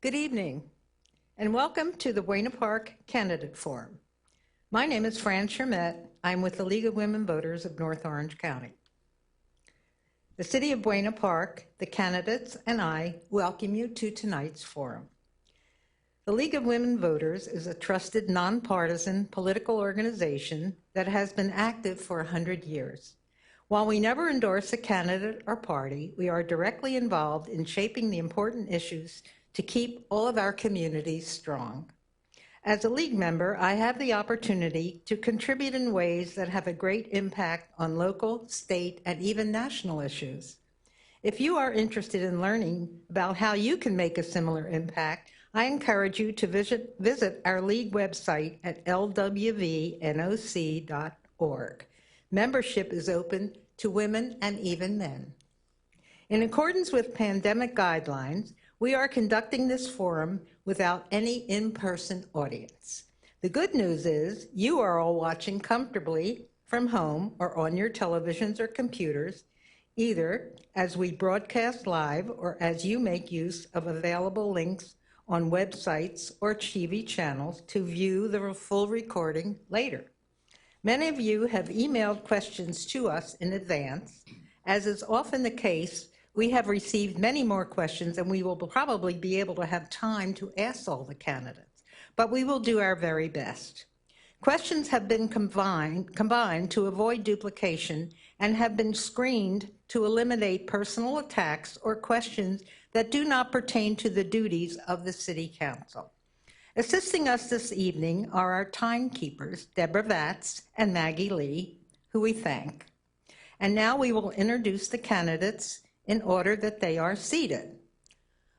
Good evening, and welcome to the Buena Park Candidate Forum. My name is Fran Shermette. I'm with the League of Women Voters of North Orange County. The City of Buena Park, the candidates, and I welcome you to tonight's forum. The League of Women Voters is a trusted, nonpartisan political organization that has been active for 100 years. While we never endorse a candidate or party, we are directly involved in shaping the important issues to keep all of our communities strong. As a League member, I have the opportunity to contribute in ways that have a great impact on local, state, and even national issues. If you are interested in learning about how you can make a similar impact, I encourage you to visit our League website at lwvnoc.org. Membership is open to women and even men. In accordance with pandemic guidelines, we are conducting this forum without any in-person audience. The good news is you are all watching comfortably from home or on your televisions or computers, either as we broadcast live or as you make use of available links on websites or TV channels to view the full recording later. Many of you have emailed questions to us in advance. As is often the case, we have received many more questions and we will probably be able to have time to ask all the candidates, but we will do our very best. Questions have been combined to avoid duplication and have been screened to eliminate personal attacks or questions that do not pertain to the duties of the City Council. Assisting us this evening are our timekeepers, Deborah Vatz and Maggie Lee, who we thank. And now we will introduce the candidates in order that they are seated.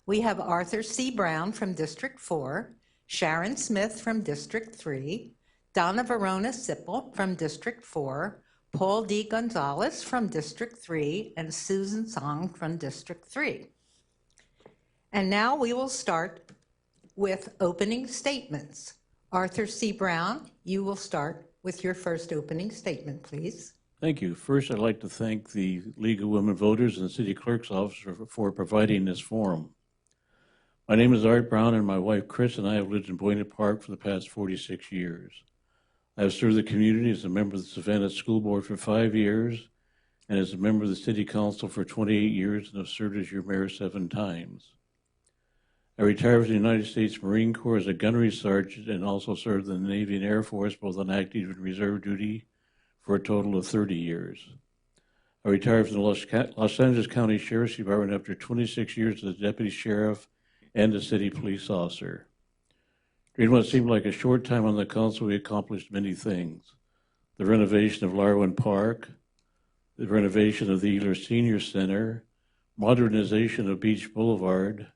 We have Arthur C. Brown from District 4, Sharon Smith from District 3, Donna Verona Sipple from District 4, Paul D. Gonzalez from District 3, and Susan Song from District 3. And now we will start with opening statements. Arthur C. Brown, you will start with your first opening statement, please. Thank you. First, I'd like to thank the League of Women Voters and the City Clerk's Office for providing this forum. My name is Art Brown, and my wife Chris and I have lived in Buena Park for the past 46 years. I have served the community as a member of the Savannah School Board for 5 years and as a member of the City Council for 28 years and have served as your mayor 7 times. I retired from the United States Marine Corps as a gunnery sergeant and also served in the Navy and Air Force, both on active and reserve duty, for a total of 30 years. I retired from the Los Angeles County Sheriff's Department after 26 years as a deputy sheriff and a city police officer. During what seemed like a short time on the council, we accomplished many things. The renovation of Larwin Park, the renovation of the Ealer Senior Center, modernization of Beach Boulevard,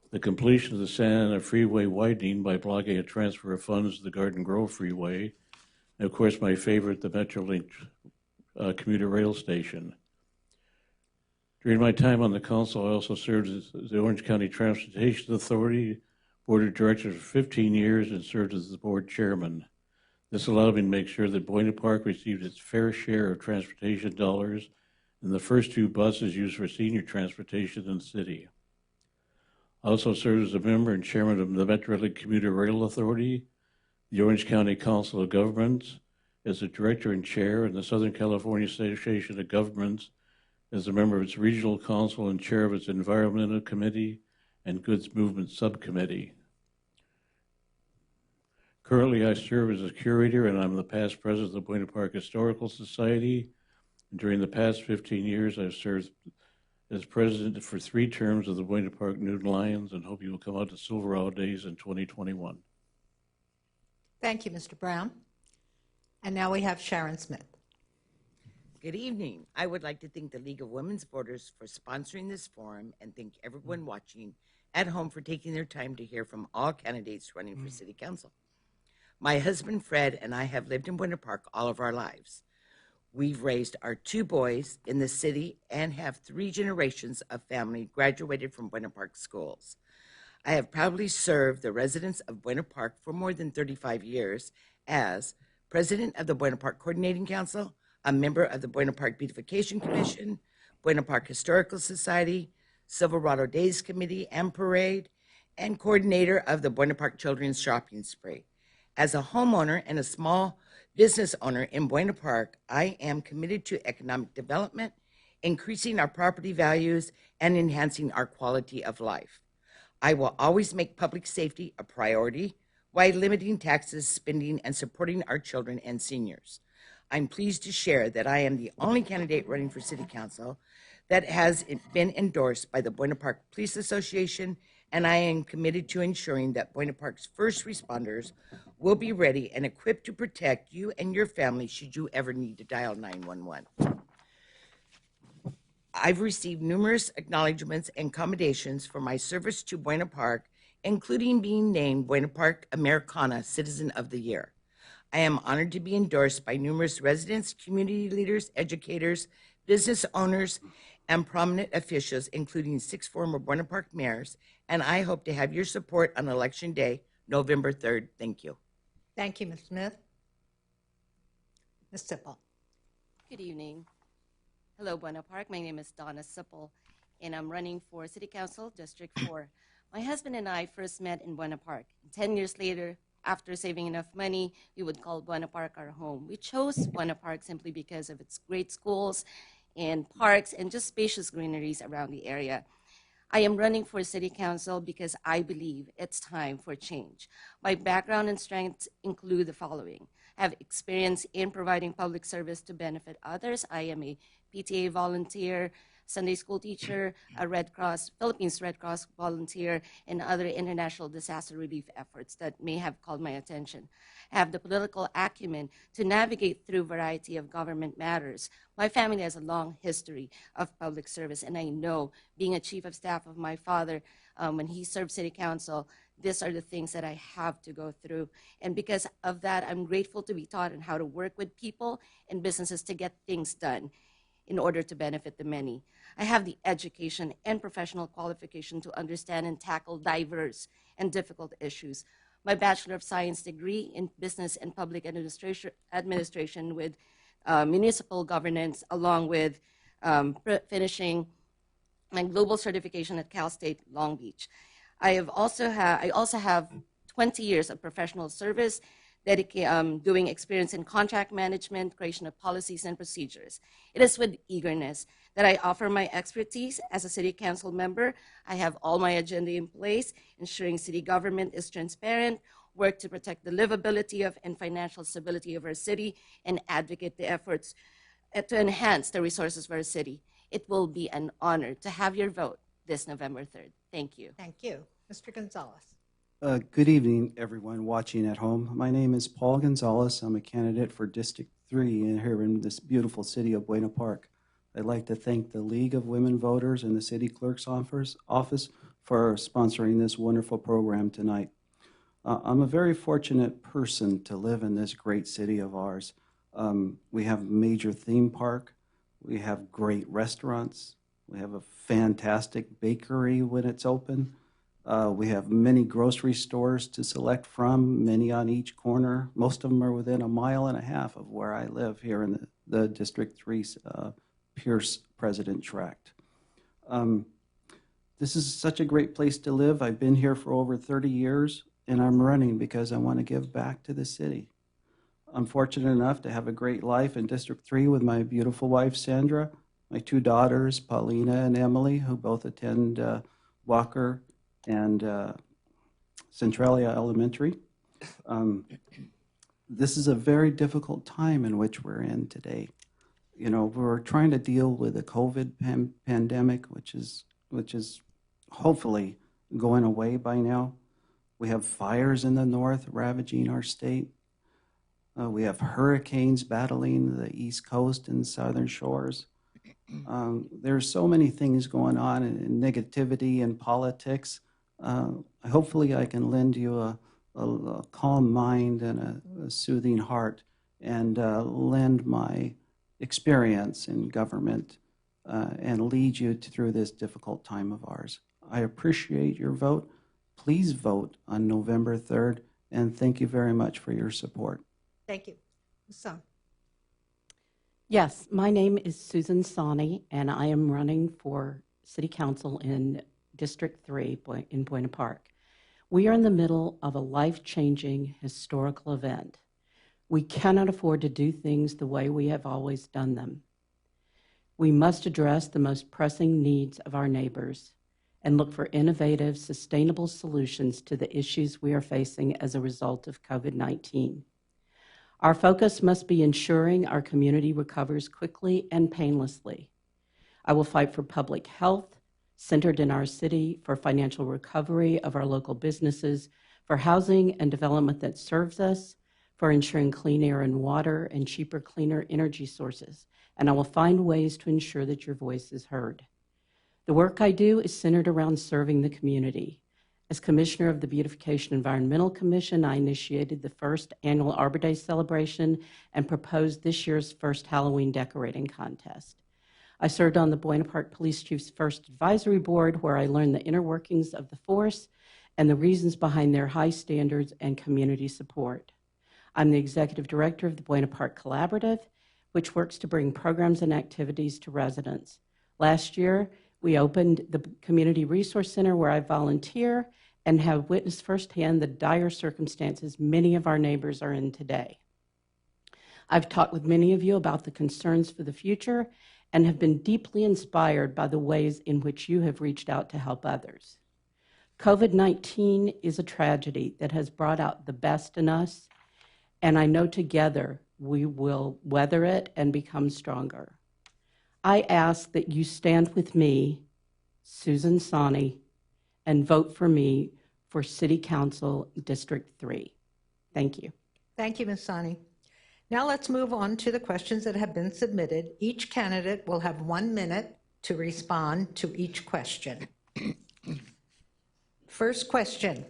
the completion of the Santa Ana Freeway widening by blocking a transfer of funds to the Garden Grove Freeway, and of course, my favorite, the Metrolink commuter rail station. During my time on the council, I also served as the Orange County Transportation Authority Board of Directors for 15 years and served as the board chairman. This allowed me to make sure that Buena Park received its fair share of transportation dollars and the first 2 buses used for senior transportation in the city. I also served as a member and chairman of the Metrolink Commuter Rail Authority, the Orange County Council of Governments, as a director and chair, and the Southern California Association of Governments as a member of its regional council and chair of its environmental committee and goods movement subcommittee. Currently, I serve as a curator, and I'm the past president of the Buena Park Historical Society. And during the past 15 years, I've served as president for 3 terms of the Buena Park Nude Lions, and hope you will come out to Silverado Days in 2021. Thank you, Mr. Brown. And now we have Sharon Smith. Good evening. I would like to thank the League of Women's Voters for sponsoring this forum and thank everyone watching at home for taking their time to hear from all candidates running for City Council. My husband, Fred, and I have lived in Buena Park all of our lives. We've raised our 2 boys in the city and have 3 generations of family graduated from Buena Park schools. I have proudly served the residents of Buena Park for more than 35 years as president of the Buena Park Coordinating Council, a member of the Buena Park Beautification Commission, Buena Park Historical Society, Silverado Days Committee and Parade, and coordinator of the Buena Park Children's Shopping Spree. As a homeowner and a small business owner in Buena Park, I am committed to economic development, increasing our property values, and enhancing our quality of life. I will always make public safety a priority while limiting taxes, spending, and supporting our children and seniors. I'm pleased to share that I am the only candidate running for City Council that has been endorsed by the Buena Park Police Association, and I am committed to ensuring that Buena Park's first responders will be ready and equipped to protect you and your family should you ever need to dial 911. I've received numerous acknowledgments and commendations for my service to Buena Park, including being named Buena Park Americana Citizen of the Year. I am honored to be endorsed by numerous residents, community leaders, educators, business owners, and prominent officials, including 6 former Buena Park mayors, and I hope to have your support on Election Day, November 3rd. Thank you. Thank you, Ms. Smith. Ms. Sipple. Good evening. Hello, Buena Park. My name is Donna Sipple, and I'm running for City Council, District 4. My husband and I first met in Buena Park. 10 years later, after saving enough money, we would call Buena Park our home. We chose Buena Park simply because of its great schools and parks and just spacious greeneries around the area. I am running for City Council because I believe it's time for change. My background and strengths include the following. I have experience in providing public service to benefit others. I am a PTA volunteer, Sunday school teacher, a Philippines Red Cross volunteer, and other international disaster relief efforts that may have called my attention. I have the political acumen to navigate through a variety of government matters. My family has a long history of public service, and I know, being a chief of staff of my father, when he served City Council, these are the things that I have to go through. And because of that, I'm grateful to be taught on how to work with people and businesses to get things done in order to benefit the many. I have the education and professional qualification to understand and tackle diverse and difficult issues. My Bachelor of Science degree in Business and Public Administration with municipal governance, along with finishing my global certification at Cal State Long Beach. I also have 20 years of professional service, doing experience in contract management, creation of policies and procedures. It is with eagerness that I offer my expertise as a City Council member. I have all my agenda in place, ensuring city government is transparent, work to protect the livability of and financial stability of our city, and advocate the efforts to enhance the resources of our city. It will be an honor to have your vote this November 3rd. Thank you. Thank you. Mr. Gonzalez. Good evening, everyone watching at home. My name is Paul Gonzalez. I'm a candidate for District 3 here in this beautiful city of Buena Park. I'd like to thank the League of Women Voters and the City Clerk's Office for sponsoring this wonderful program tonight. I'm a very fortunate person to live in this great city of ours. We have a major theme park. We have great restaurants. We have a fantastic bakery when it's open. We have many grocery stores to select from, many on each corner. Most of them are within 1.5 miles of where I live here in the District 3 Pierce President Tract. This is such a great place to live. I've been here for over 30 years, and I'm running because I want to give back to the city. I'm fortunate enough to have a great life in District 3 with my beautiful wife, Sandra, my 2 daughters, Paulina and Emily, who both attend Walker and Centralia Elementary. This is a very difficult time in which we're in today. You know, we're trying to deal with the COVID pandemic, which is hopefully going away by now. We have fires in the north ravaging our state. We have hurricanes battling the East Coast and southern shores. There's so many things going on in negativity and politics. Hopefully I can lend you a calm mind and a soothing heart and lend my experience in government and lead you through this difficult time of ours. I appreciate your vote. Please vote on November 3rd, and thank you very much for your support. Thank you. Ms. Song. Yes, my name is Susan Sani, and I am running for City Council in District 3 in Buena Park. We are in the middle of a life-changing historical event. We cannot afford to do things the way we have always done them. We must address the most pressing needs of our neighbors and look for innovative, sustainable solutions to the issues we are facing as a result of COVID-19. Our focus must be ensuring our community recovers quickly and painlessly. I will fight for public health centered in our city, for financial recovery of our local businesses, for housing and development that serves us, for ensuring clean air and water and cheaper, cleaner energy sources. And I will find ways to ensure that your voice is heard. The work I do is centered around serving the community. As Commissioner of the Beautification Environmental Commission, I initiated the first annual Arbor Day celebration and proposed this year's first Halloween decorating contest. I served on the Buena Park Police Chief's first advisory board, where I learned the inner workings of the force and the reasons behind their high standards and community support. I'm the executive director of the Buena Park Collaborative, which works to bring programs and activities to residents. Last year, we opened the Community Resource Center, where I volunteer and have witnessed firsthand the dire circumstances many of our neighbors are in today. I've talked with many of you about the concerns for the future and have been deeply inspired by the ways in which you have reached out to help others. COVID-19 is a tragedy that has brought out the best in us, and I know together we will weather it and become stronger. I ask that you stand with me, Susan Sani, and vote for me for City Council District 3. Thank you. Thank you, Ms. Sani. Now let's move on to the questions that have been submitted. Each candidate will have 1 minute to respond to each question. First question.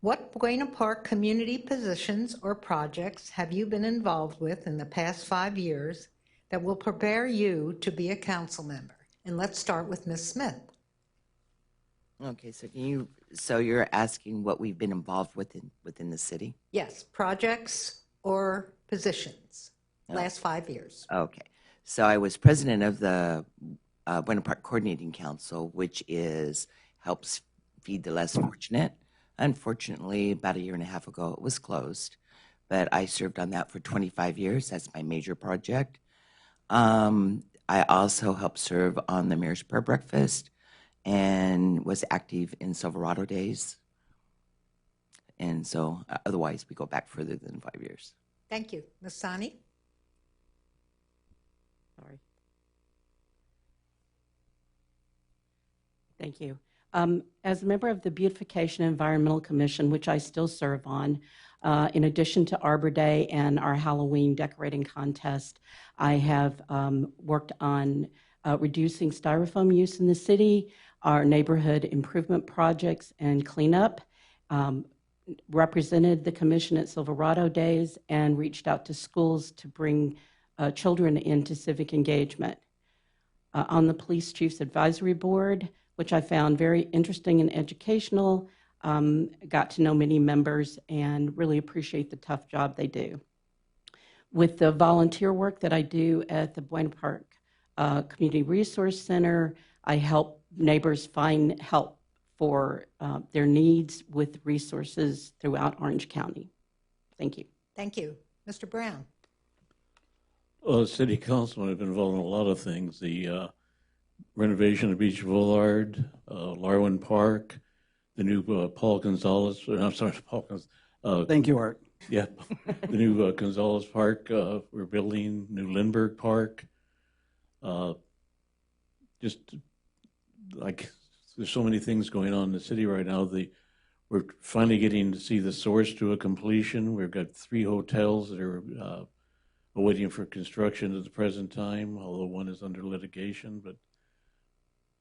What Buena Park community positions or projects have you been involved with in the past 5 years that will prepare you to be a council member? And let's start with Ms. Smith. Okay, so you're asking what we've been involved with within the city? Yes, projects or positions, last 5 years. Okay, so I was president of the Buena Park Coordinating Council, which helps feed the less fortunate. Unfortunately, about 1.5 years ago, it was closed, but I served on that for 25 years. That's my major project. I also helped serve on the Mayor's Prayer Breakfast and was active in Silverado Days. And so otherwise, we go back further than 5 years. Thank you. Ms. Sani? Sorry. Thank you. As a member of the Beautification Environmental Commission, which I still serve on, in addition to Arbor Day and our Halloween decorating contest, I have worked on reducing styrofoam use in the city, our neighborhood improvement projects and cleanup, represented the commission at Silverado Days, and reached out to schools to bring children into civic engagement. On the Police Chief's Advisory Board, which I found very interesting and educational, got to know many members and really appreciate the tough job they do. With the volunteer work that I do at the Buena Park Community Resource Center, I help neighbors find help for their needs with resources throughout Orange County. Thank you. Thank you. Mr. Brown? City Councilman, I've been involved in a lot of things. The renovation of Beach Boulevard, Larwin Park, the new Paul Gonzalez, I'm sorry, Paul Gonzalez. Thank you, Art. Yeah, the new Gonzalez Park, we're building, new Lindbergh Park. Just like, there's so many things going on in the city right now. We're finally getting to see the source to a completion. We've got 3 hotels that are awaiting for construction at the present time, although one is under litigation. But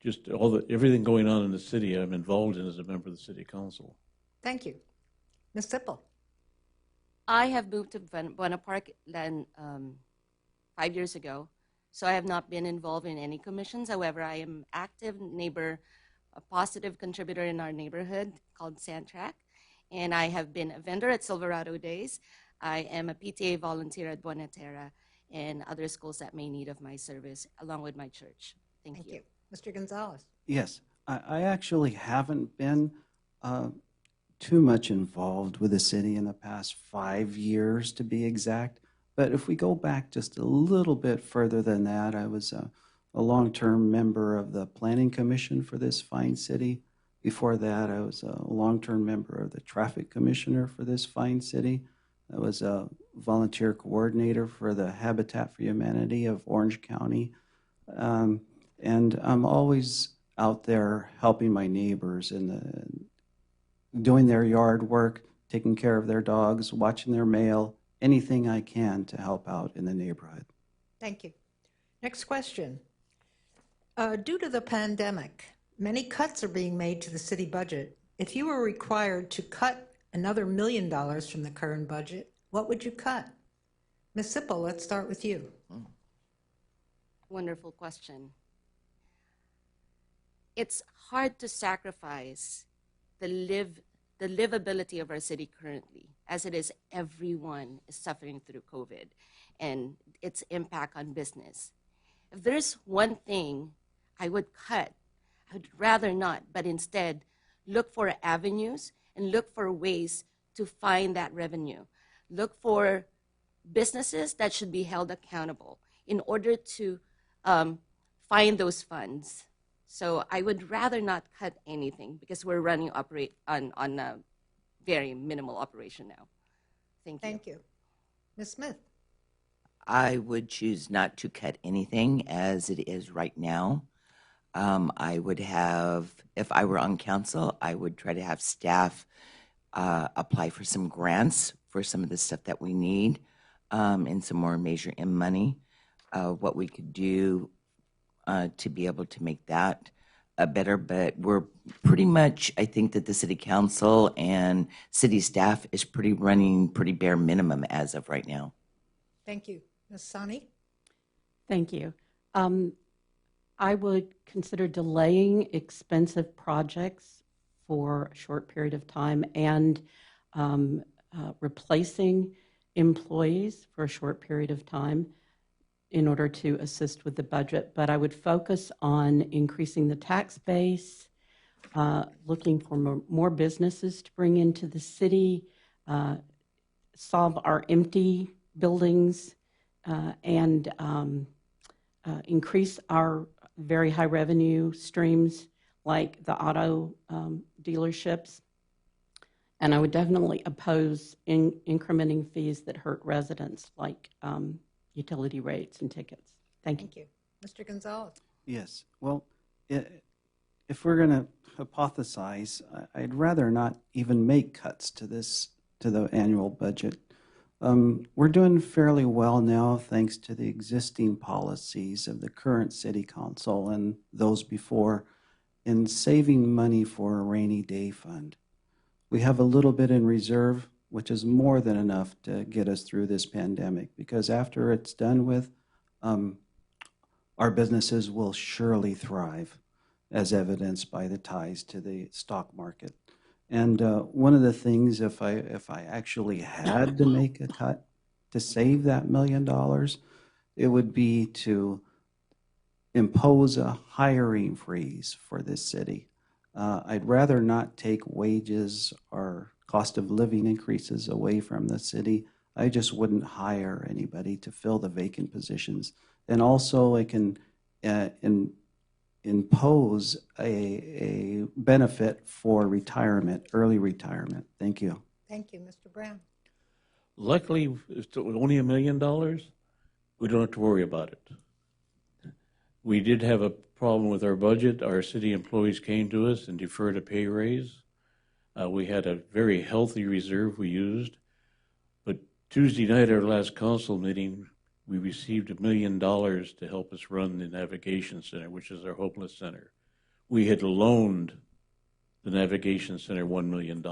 just everything going on in the city, I'm involved in as a member of the City Council. Thank you. Ms. Sipple? I have moved to Buena Park 5 years ago, so I have not been involved in any commissions. However, I am active neighbor, a positive contributor in our neighborhood called Sandtrack, and I have been a vendor at Silverado Days. I am a PTA volunteer at Buena Terra and other schools that may need of my service, along with my church. Thank you. Mr. Gonzalez? Yes. I actually haven't been too much involved with the city in the past 5 years, to be exact. But if we go back just a little bit further than that, I was a long-term member of the Planning Commission for this fine city. Before that, I was a long-term member of the Traffic Commissioner for this fine city. I was a volunteer coordinator for the Habitat for Humanity of Orange County. And I'm always out there helping my neighbors in doing their yard work, taking care of their dogs, watching their mail, anything I can to help out in the neighborhood. Thank you. Next question. Due to the pandemic, many cuts are being made to the city budget. If you were required to cut another $1 million from the current budget, what would you cut? Ms. Sipple, let's start with you. Wonderful question. It's hard to sacrifice the livability of our city currently, as it is everyone is suffering through COVID and its impact on business. If there's one thing I would cut, I would rather not, but instead look for avenues and look for ways to find that revenue. Look for businesses that should be held accountable in order to find those funds. So I would rather not cut anything because we're running on a very minimal operation now. Thank you. Thank you. Ms. Smith. I would choose not to cut anything as it is right now. I would have, if I were on council, I would try to have staff apply for some grants for some of the stuff that we need and some more Measure M money. What we could do to be able to make that better, but we're pretty much, I think that the city council and city staff is running pretty bare minimum as of right now. Thank you. Ms. Sani? Thank you. I would consider delaying expensive projects for a short period of time and replacing employees for a short period of time in order to assist with the budget. But I would focus on increasing the tax base, looking for more businesses to bring into the city, solve our empty buildings, and increase our very high revenue streams like the auto dealerships. And I would definitely oppose incrementing fees that hurt residents like utility rates and tickets. Thank you. Thank you. Mr. Gonzalez? Yes. Well, if we're going to hypothesize, I'd rather not even make cuts to the annual budget. We're doing fairly well now thanks to the existing policies of the current city council and those before in saving money for a rainy day fund. We have a little bit in reserve, which is more than enough to get us through this pandemic, because after it's done with, our businesses will surely thrive, as evidenced by the ties to the stock market. And one of the things, if I actually had to make a cut to save that $1 million, it would be to impose a hiring freeze for this city. I'd rather not take wages or cost of living increases away from the city. I just wouldn't hire anybody to fill the vacant positions. And also I can impose a benefit for retirement, early retirement. Thank you. Thank you. Mr. Brown? Luckily, if it was only $1 million, we don't have to worry about it. We did have a problem with our budget. Our city employees came to us and deferred a pay raise. We had a very healthy reserve we used. But Tuesday night, our last council meeting, we received $1 million to help us run the Navigation Center, which is our homeless center. We had loaned the Navigation Center $1 million.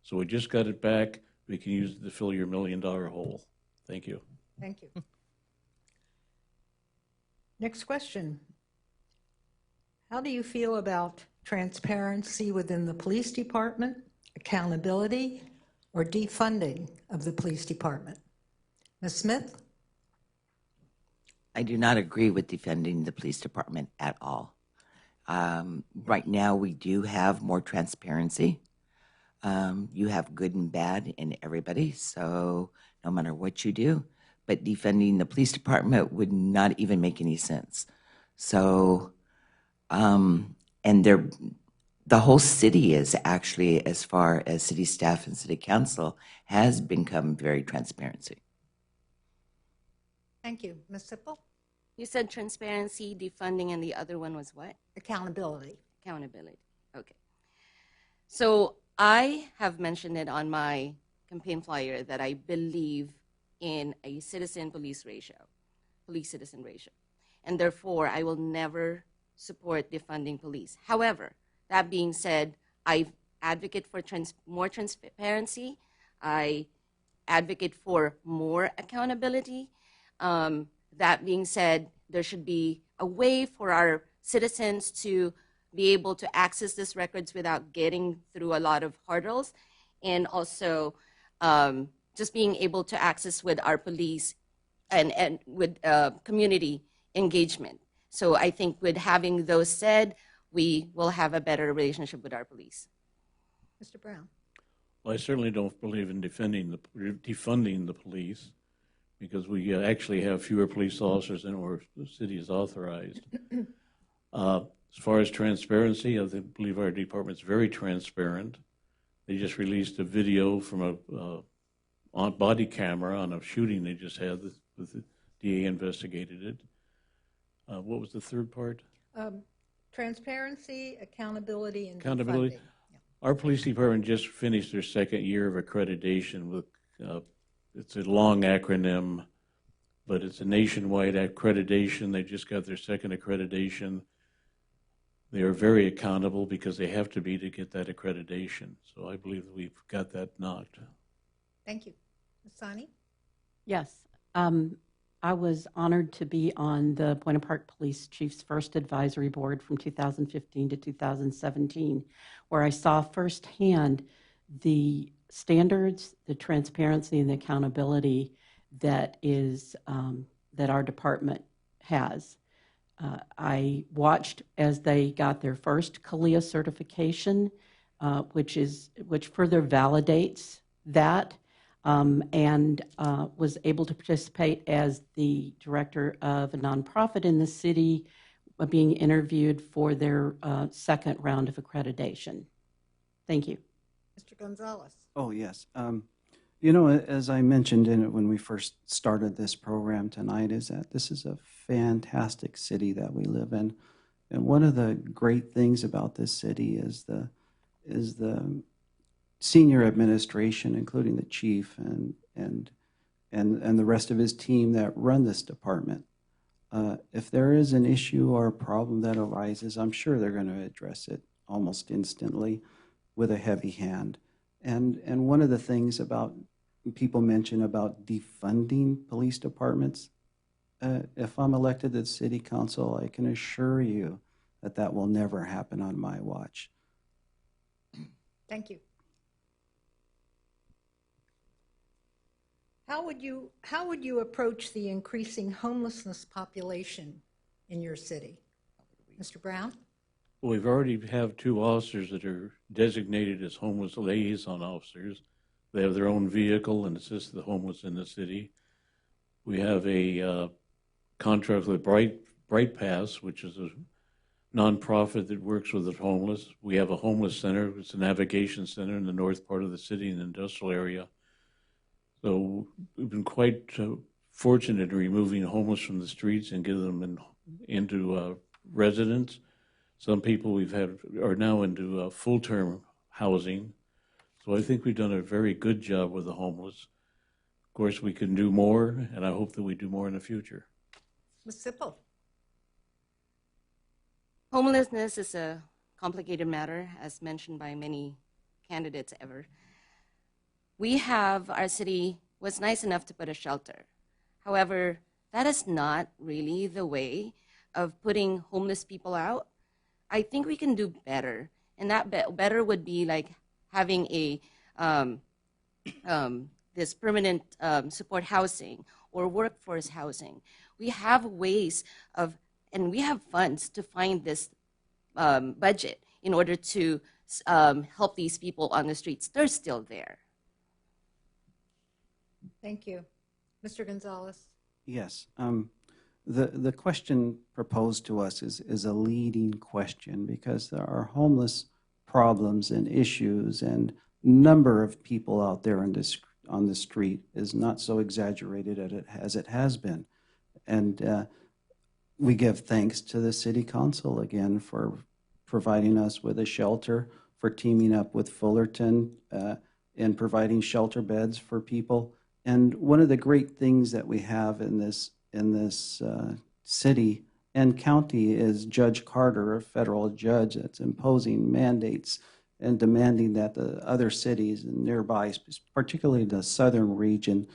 So we just got it back. We can use it to fill your $1 million hole. Thank you. Thank you. Next question. How do you feel about transparency within the police department, accountability, or defunding of the police department? Ms. Smith? I do not agree with defending the police department at all. Right now, we do have more transparency. You have good and bad in everybody, so no matter what you do, but defunding the police department would not even make any sense. So, and the whole city is actually, as far as city staff and city council, has become very transparency. Thank you. Ms. Sipple? You said transparency, defunding, and the other one was what? Accountability. Accountability. Okay. So I have mentioned it on my campaign flyer that I believe in a citizen-police ratio, police-citizen ratio. And therefore, I will never support defunding police. However, that being said, I advocate for more transparency. I advocate for more accountability. That being said, there should be a way for our citizens to be able to access these records without getting through a lot of hurdles, and also just being able to access with our police and with community engagement. So I think with having those said, we will have a better relationship with our police. Mr. Brown? Well, I certainly don't believe in defunding the police, because we actually have fewer police officers than our city is authorized. As far as transparency, I believe our department's very transparent. They just released a video from a body camera on a shooting they just had. The DA investigated it. What was the third part? Transparency, accountability, and Accountability. defunding. Yeah. Our police department just finished their second year of accreditation with, it's a long acronym, but it's a nationwide accreditation. They just got their second accreditation. They are very accountable because they have to be to get that accreditation. So I believe that we've got that knocked. Thank you. Ms. Sani? Yes. I was honored to be on the Buena Park Police Chief's first advisory board from 2015 to 2017, where I saw firsthand the standards, the transparency, and the accountability that is that our department has. I watched as they got their first CALIA certification, which further validates that, and was able to participate as the director of a nonprofit in the city, being interviewed for their second round of accreditation. Thank you. Mr. Gonzalez? Oh, yes. You know, as I mentioned in it when we first started this program tonight, is that this is a fantastic city that we live in. And one of the great things about this city is the senior administration, including the chief and the rest of his team that run this department. If there is an issue or a problem that arises, I'm sure they're going to address it almost instantly with a heavy hand. And one of the things about people mention about defunding police departments, if I'm elected to the city council, I can assure you that that will never happen on my watch. Thank you. How would you approach the increasing homelessness population in your city? Mr. Brown? Well, we've already have 2 officers that are designated as homeless liaison officers. They have their own vehicle and assist the homeless in the city. We have a contract with Bright Pass, which is a nonprofit that works with the homeless. We have a homeless center. It's a navigation center in the north part of the city in the industrial area. So we've been quite fortunate in removing homeless from the streets and getting them into residence. Some people we've had are now into full-term housing. So I think we've done a very good job with the homeless. Of course, we can do more, and I hope that we do more in the future. Ms. Sipple? Homelessness is a complicated matter, as mentioned by many candidates ever. Our city was nice enough to put a shelter. However, that is not really the way of putting homeless people out. I think we can do better, and that better would be like having a this permanent support housing or workforce housing. We have ways of, and we have funds to find this budget in order to help these people on the streets. They're still there. Thank you. Mr. Gonzalez? Yes. The question proposed to us is a leading question because there are homeless problems and issues, and number of people out there on the street is not so exaggerated as it has been. And we give thanks to the City Council again for providing us with a shelter, for teaming up with Fullerton and providing shelter beds for people. And one of the great things that we have in this city and county is Judge Carter, a federal judge that's imposing mandates and demanding that the other cities nearby, particularly the southern region,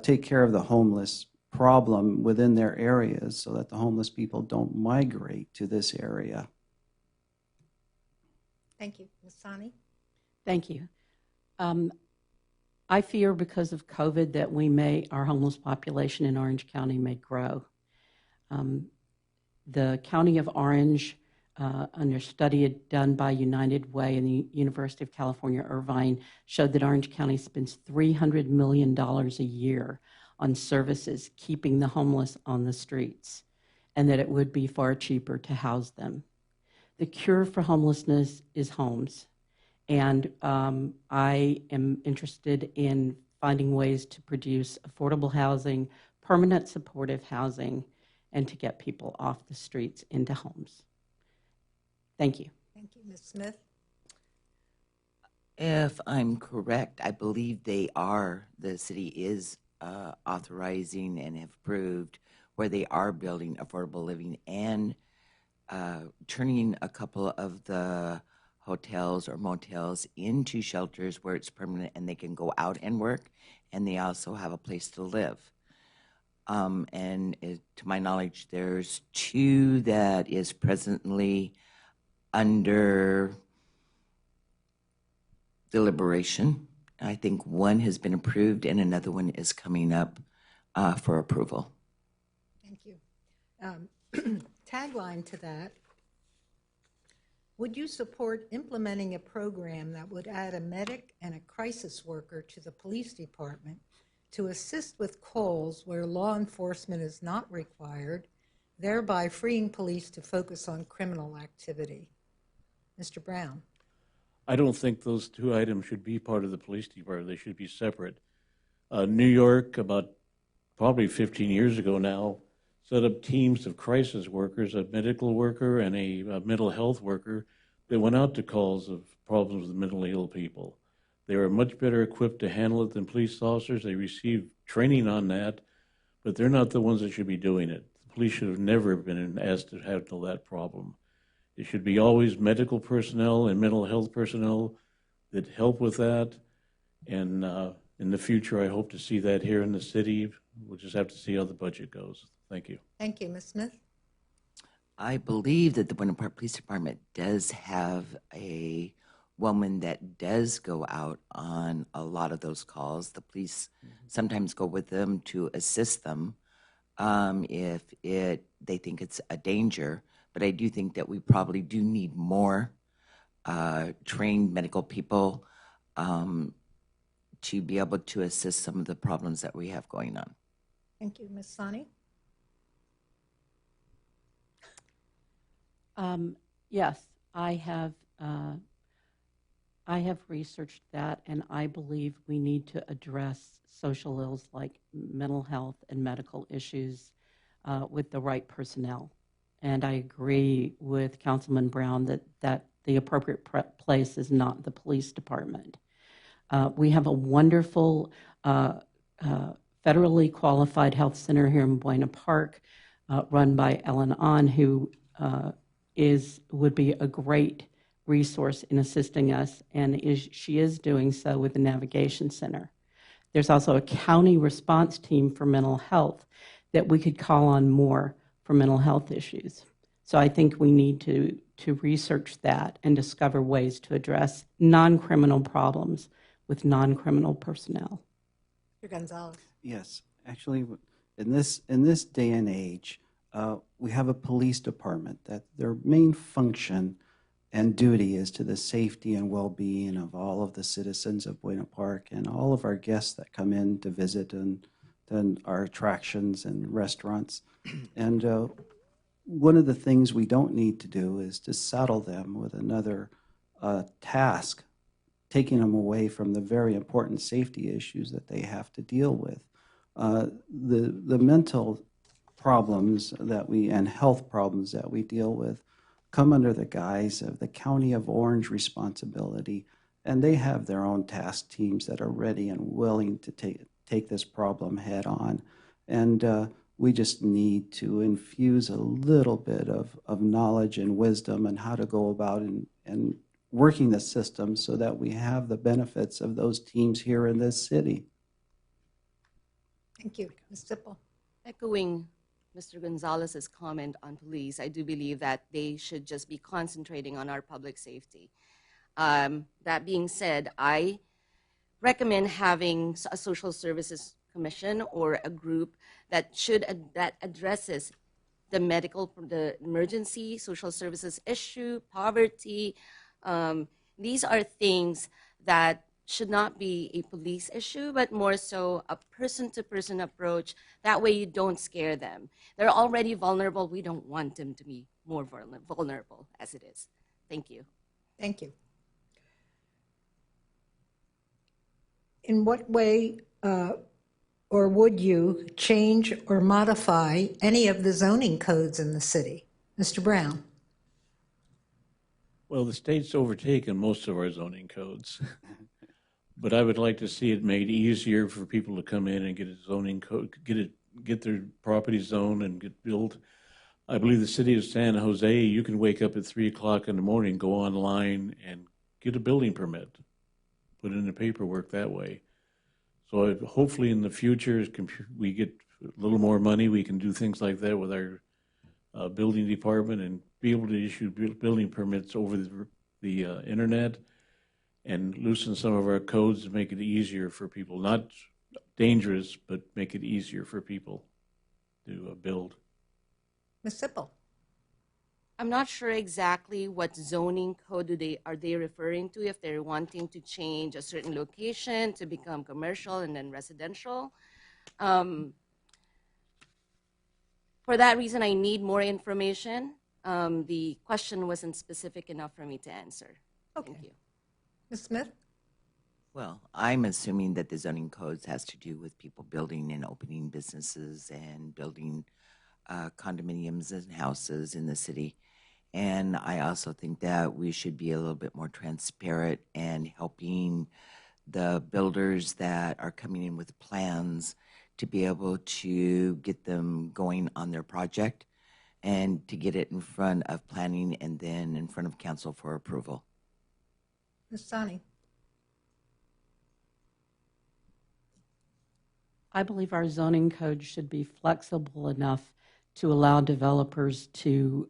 take care of the homeless problem within their areas so that the homeless people don't migrate to this area. Thank you. Ms. Sani? Thank you. I fear because of COVID that our homeless population in Orange County may grow. The County of Orange, under a study done by United Way and the University of California, Irvine, showed that Orange County spends $300 million a year on services keeping the homeless on the streets, and that it would be far cheaper to house them. The cure for homelessness is homes. And I am interested in finding ways to produce affordable housing, permanent supportive housing, and to get people off the streets into homes. Thank you. Thank you. Ms. Smith? If I'm correct, I believe the city is authorizing and have approved where they are building affordable living and turning a couple of the hotels or motels into shelters where it's permanent and they can go out and work, and they also have a place to live. To my knowledge, there's 2 that is presently under deliberation. I think 1 has been approved and another one is coming up for approval. Thank you. Tagline to that: would you support implementing a program that would add a medic and a crisis worker to the police department to assist with calls where law enforcement is not required, thereby freeing police to focus on criminal activity? Mr. Brown? I don't think those 2 items should be part of the police department. They should be separate. New York, about probably 15 years ago now, set up teams of crisis workers, a medical worker and a mental health worker that went out to calls of problems with mentally ill people. They were much better equipped to handle it than police officers. They received training on that, but they're not the ones that should be doing it. The police should have never been asked to handle that problem. It should be always medical personnel and mental health personnel that help with that. And in the future, I hope to see that here in the city. We'll just have to see how the budget goes. Thank you. Thank you. Ms. Smith? I believe that the Buena Park Police Department does have a woman that does go out on a lot of those calls. The police sometimes go with them to assist them if they think it's a danger. But I do think that we probably do need more trained medical people to be able to assist some of the problems that we have going on. Thank you. Ms. Sani? Yes, I have researched that, and I believe we need to address social ills like mental health and medical issues with the right personnel. And I agree with Councilman Brown that the appropriate place is not the police department. We have a wonderful federally qualified health center here in Buena Park run by Ellen Ahn, who would be a great resource in assisting us, and she is doing so with the Navigation Center. There's also a county response team for mental health that we could call on more for mental health issues. So I think we need to research that and discover ways to address non-criminal problems with non-criminal personnel. Mr. Gonzalez? Yes, actually, in this day and age, we have a police department that their main function and duty is to the safety and well-being of all of the citizens of Buena Park and all of our guests that come in to visit and our attractions and restaurants. And one of the things we don't need to do is to saddle them with another task, taking them away from the very important safety issues that they have to deal with. The mental problems that and health problems that we deal with come under the guise of the County of Orange responsibility, and they have their own task teams that are ready and willing to take this problem head on. And we just need to infuse a little bit of knowledge and wisdom and how to go about and working the system so that we have the benefits of those teams here in this city. Thank you. Ms. Sippel. Echoing Mr. Gonzalez's comment on police, I do believe that they should just be concentrating on our public safety. That being said, I recommend having a social services commission or a group that addresses the emergency social services issue, poverty. These are things that should not be a police issue, but more so a person-to-person approach. That way you don't scare them. They're already vulnerable. We don't want them to be more vulnerable as it is. Thank you. Thank you. In what way or would you change or modify any of the zoning codes in the city? Mr. Brown. Well, the state's overtaken most of our zoning codes. But I would like to see it made easier for people to come in and get a zoning code, get their property zoned and get built. I believe the city of San Jose, you can wake up at 3 o'clock in the morning, go online and get a building permit, put in the paperwork that way. So hopefully in the future, as we get a little more money, we can do things like that with our building department and be able to issue building permits over the internet and loosen some of our codes to make it easier for people. Not dangerous, but make it easier for people to build. Ms. Sippel. I'm not sure exactly what zoning code are they referring to, if they're wanting to change a certain location to become commercial and then residential. For that reason, I need more information. The question wasn't specific enough for me to answer. Okay. Thank you. Ms. Smith. Well, I'm assuming that the zoning codes has to do with people building and opening businesses and building condominiums and houses in the city. And I also think that we should be a little bit more transparent and helping the builders that are coming in with plans to be able to get them going on their project and to get it in front of planning and then in front of council for approval. Ms. Sani. I believe our zoning code should be flexible enough to allow developers to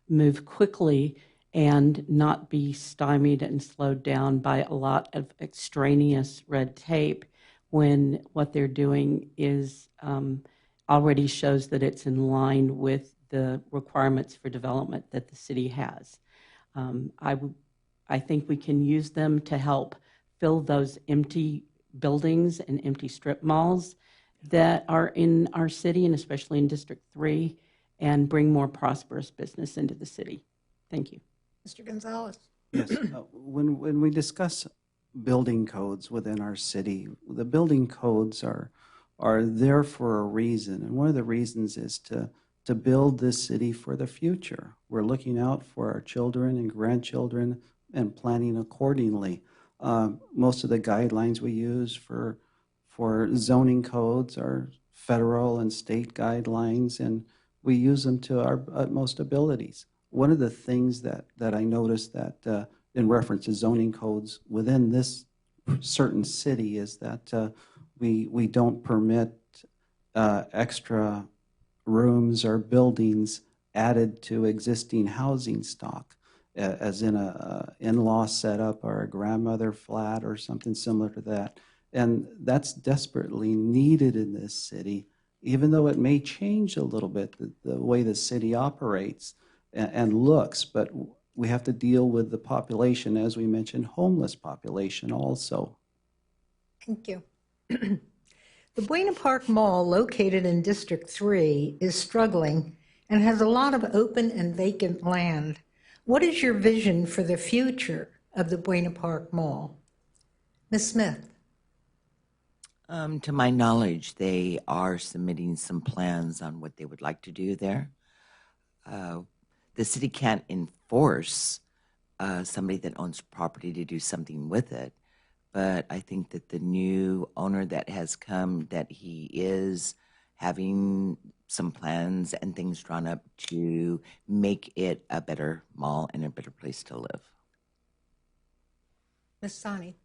move quickly and not be stymied and slowed down by a lot of extraneous red tape when what they're doing is already shows that it's in line with the requirements for development that the city has. I think we can use them to help fill those empty buildings and empty strip malls that are in our city, and especially in District 3, and bring more prosperous business into the city. Thank you. Mr. Gonzalez. Yes, when we discuss building codes within our city, the building codes are there for a reason, and one of the reasons is to build this city for the future. We're looking out for our children and grandchildren and planning accordingly. Most of the guidelines we use for zoning codes are federal and state guidelines, and we use them to our utmost abilities. One of the things that I noticed that in reference to zoning codes within this certain city is that we don't permit extra rooms or buildings added to existing housing stock, as in a in-law setup or a grandmother flat or something similar to that. And that's desperately needed in this city even though it may change a little bit, the way the city operates and looks, but we have to deal with the population, as we mentioned, homeless population also. Thank you. The Buena Park Mall, located in District 3, is struggling and has a lot of open and vacant land. What is your vision for the future of the Buena Park Mall? Ms. Smith? To my knowledge, they are submitting some plans on what they would like to do there. The city can't enforce somebody that owns property to do something with it, but I think that the new owner that has come, that he is having some plans and things drawn up to make it a better mall and a better place to live. Ms. Sani?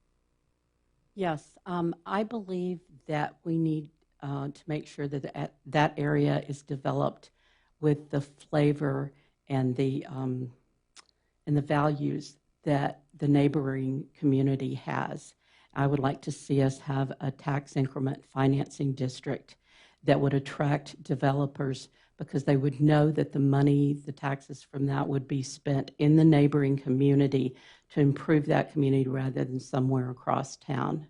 Yes, I believe that we need to make sure that that area is developed with the flavor and the values that the neighboring community has. I would like to see us have a tax increment financing district that would attract developers because they would know that the money, the taxes from that would be spent in the neighboring community to improve that community rather than somewhere across town.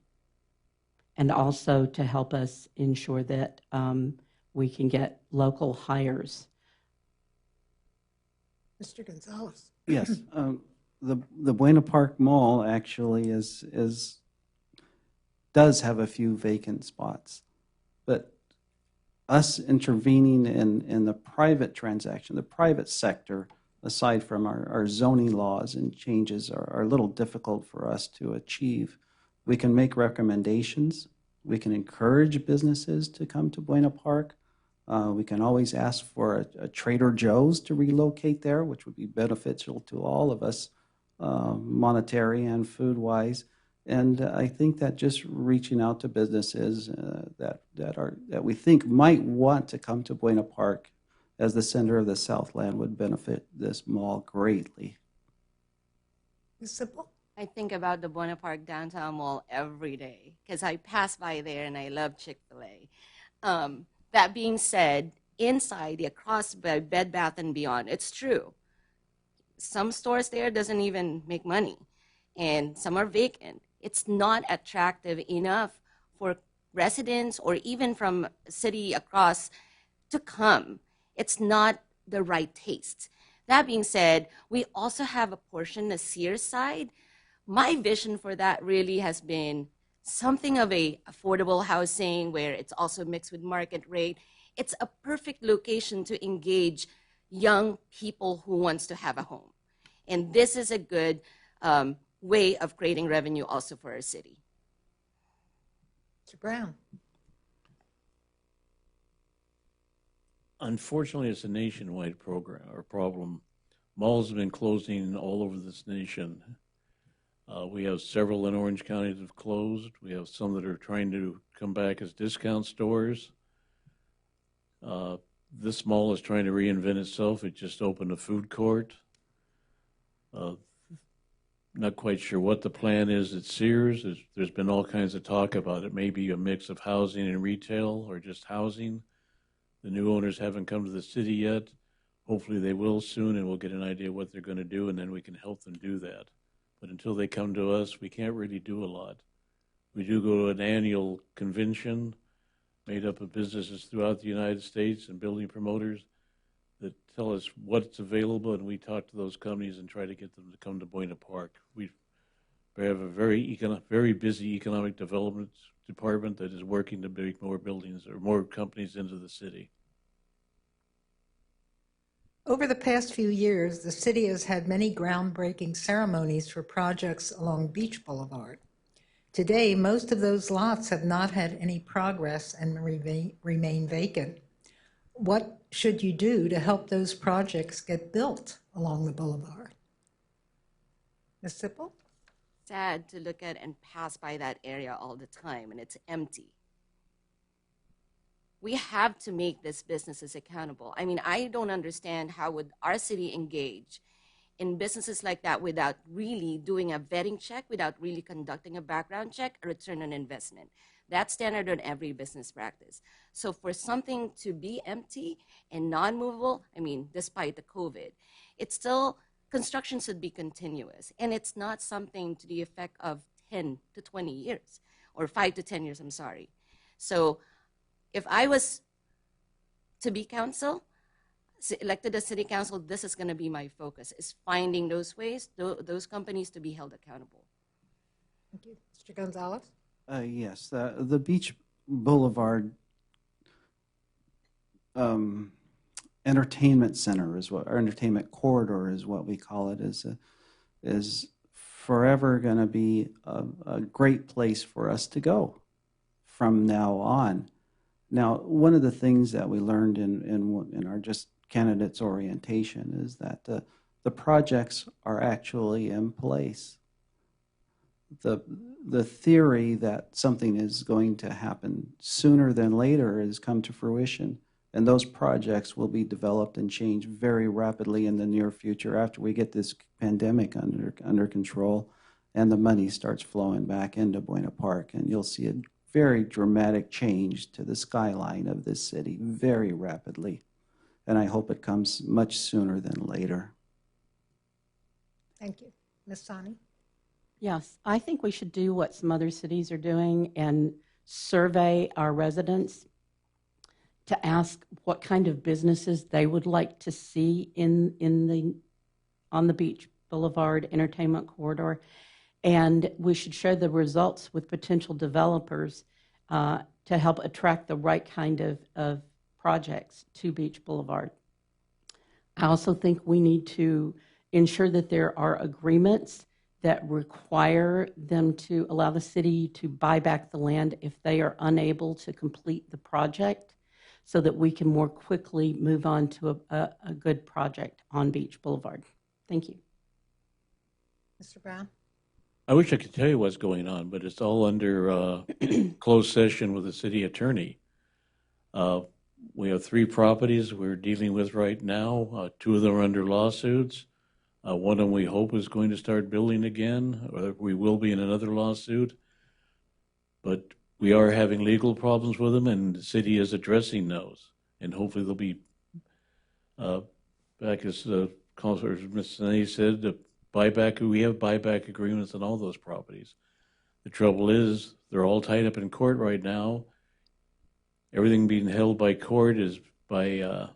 And also to help us ensure that we can get local hires. Mr. Gonzalez? Yes, the Buena Park Mall actually does have a few vacant spots, but us intervening in the private transaction, the private sector, aside from our zoning laws and changes, are a little difficult for us to achieve. We can make recommendations. We can encourage businesses to come to Buena Park. We can always ask for a Trader Joe's to relocate there, which would be beneficial to all of us, monetary and food-wise. And I think that just reaching out to businesses that we think might want to come to Buena Park as the center of the Southland would benefit this mall greatly. Ms. Sipple? I think about the Buena Park Downtown Mall every day because I pass by there and I love Chick-fil-A. That being said, inside, across by Bed Bath & Beyond, it's true. Some stores there doesn't even make money, and some are vacant. It's not attractive enough for residents or even from city across to come. It's not the right taste. That being said, we also have a portion, the Sears side. My vision for that really has been something of a affordable housing where it's also mixed with market rate. It's a perfect location to engage young people who wants to have a home. And this is a good way of creating revenue also for our city. Mr. Brown? Unfortunately, it's a nationwide program or problem. Malls have been closing all over this nation. We have several in Orange County that have closed. We have some that are trying to come back as discount stores. This mall is trying to reinvent itself. It just opened a food court. Not quite sure what the plan is at Sears. There's been all kinds of talk about it. Maybe a mix of housing and retail or just housing. The new owners haven't come to the city yet. Hopefully they will soon, and we'll get an idea what they're going to do, and then we can help them do that. But until they come to us, we can't really do a lot. We do go to an annual convention made up of businesses throughout the United States and building promoters that tell us what's available, and we talk to those companies and try to get them to come to Buena Park. We have a very busy economic development department that is working to bring more buildings or more companies into the city. Over the past few years, the city has had many groundbreaking ceremonies for projects along Beach Boulevard. Today, most of those lots have not had any progress and remain vacant. What should you do to help those projects get built along the boulevard? Ms. Sipple? Sad to look at and pass by that area all the time, and it's empty. We have to make these businesses accountable. I mean, I don't understand how would our city engage in businesses like that without really doing a vetting check, without really conducting a background check, a return on investment. That's standard on every business practice. So for something to be empty and non-movable, I mean, despite the COVID, it's still, construction should be continuous. And it's not something to the effect of 10 to 20 years, or 5 to 10 years, I'm sorry. So if I was to be elected as city council, this is going to be my focus, is finding those ways, those companies to be held accountable. Thank you. Mr. Gonzalez? Yes, the Beach Boulevard entertainment center is what, or entertainment corridor is what we call it, is forever going to be a great place for us to go from now on. Now, one of the things that we learned in our just candidates orientation is that the projects are actually in place. The theory that something is going to happen sooner than later has come to fruition, and those projects will be developed and changed very rapidly in the near future after we get this pandemic under control and the money starts flowing back into Buena Park, and you'll see a very dramatic change to the skyline of this city very rapidly, and I hope it comes much sooner than later. Thank you. Ms. Sani? Yes, I think we should do what some other cities are doing and survey our residents to ask what kind of businesses they would like to see on the Beach Boulevard Entertainment Corridor. And we should share the results with potential developers to help attract the right kind of projects to Beach Boulevard. I also think we need to ensure that there are agreements that require them to allow the city to buy back the land if they are unable to complete the project, so that we can more quickly move on to a good project on Beach Boulevard. Thank you. Mr. Brown? I wish I could tell you what's going on, but it's all under closed session with the city attorney. We have 3 properties we're dealing with right now. 2 of them are under lawsuits. One of them we hope is going to start building again, or we will be in another lawsuit. But we are having legal problems with them, and the city is addressing those. And hopefully they'll be back, as Councilor Ms. Sani said, the buyback. We have buyback agreements on all those properties. The trouble is they're all tied up in court right now. Everything being held by court is by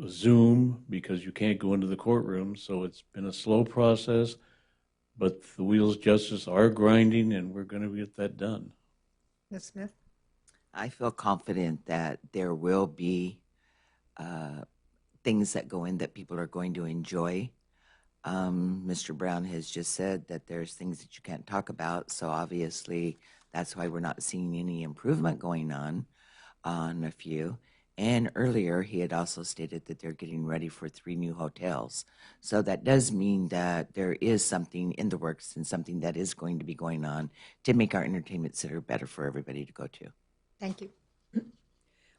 Zoom, because you can't go into the courtroom. So it's been a slow process, but the wheels of justice are grinding, and we're going to get that done. Ms. Smith? I feel confident that there will be things that go in that people are going to enjoy. Mr. Brown has just said that there's things that you can't talk about, so obviously that's why we're not seeing any improvement going on a few. And earlier, he had also stated that they're getting ready for 3 new hotels. So that does mean that there is something in the works and something that is going to be going on to make our entertainment center better for everybody to go to. Thank you.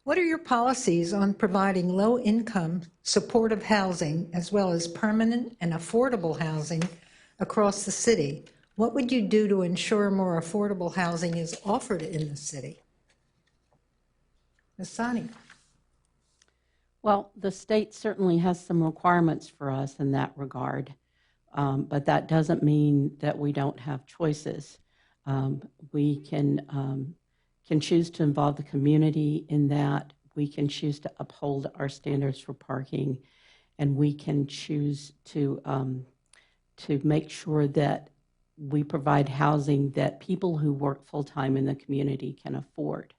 What are your policies on providing low-income supportive housing as well as permanent and affordable housing across the city? What would you do to ensure more affordable housing is offered in the city? Ms. Sani? Well, the state certainly has some requirements for us in that regard, but that doesn't mean that we don't have choices. We can choose to involve the community in that. We can choose to uphold our standards for parking, and we can choose to make sure that we provide housing that people who work full-time in the community can afford.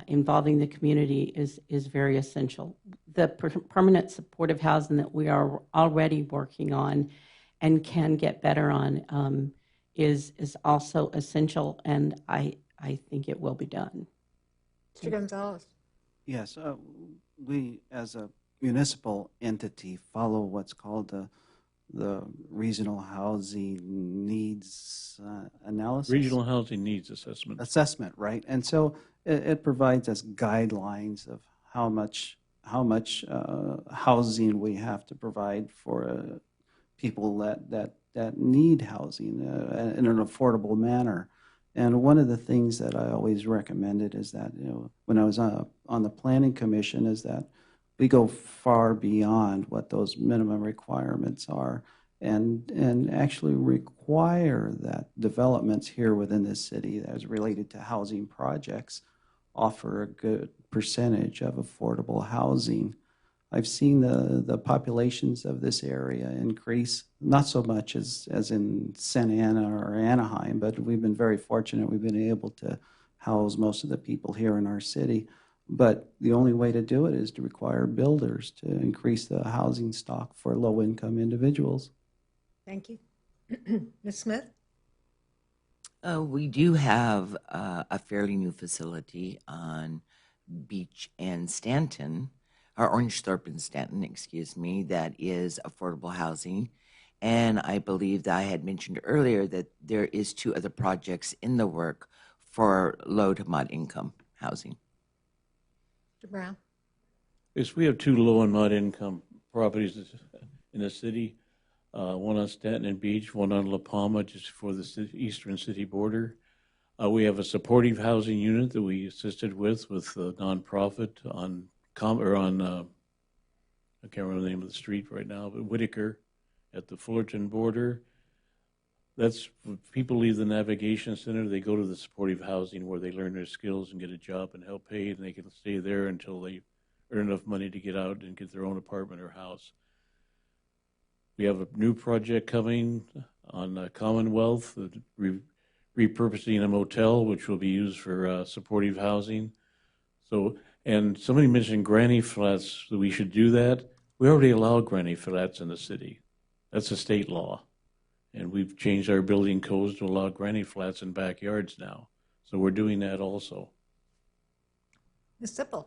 Involving the community is very essential. The permanent supportive housing that we are already working on and can get better on is also essential, and I think it will be done. Mr. Gonzalez? Yes, we as a municipal entity follow what's called the regional housing needs analysis. Regional housing needs assessment. Assessment, right? And so it provides us guidelines of how much housing we have to provide for people that need housing in an affordable manner. And one of the things that I always recommended is that, when I was on the planning commission, is that we go far beyond what those minimum requirements are, and actually require that developments here within this city that is related to housing projects offer a good percentage of affordable housing. I've seen the populations of this area increase, not so much as in Santa Ana or Anaheim, but we've been very fortunate. We've been able to house most of the people here in our city. But the only way to do it is to require builders to increase the housing stock for low-income individuals. Thank you. Ms. Smith? We do have a fairly new facility on Beach and Stanton, or Orangethorpe and Stanton, excuse me, that is affordable housing. And I believe that I had mentioned earlier that there is 2 other projects in the work for low to mod income housing. Mr. Brown? Yes, we have 2 low and moderate income properties in the city. One on Stanton and Beach, one on La Palma, just for the eastern city border. We have a supportive housing unit that we assisted with a nonprofit on I can't remember the name of the street right now, but Whitaker at the Fullerton border. That's when people leave the navigation center, they go to the supportive housing where they learn their skills and get a job and help paid, and they can stay there until they earn enough money to get out and get their own apartment or house. We have a new project coming on Commonwealth, repurposing a motel, which will be used for supportive housing. So, and somebody mentioned granny flats, that we should do that. We already allow granny flats in the city. That's a state law. And we've changed our building codes to allow granny flats in backyards now. So we're doing that also. Ms. Sipple?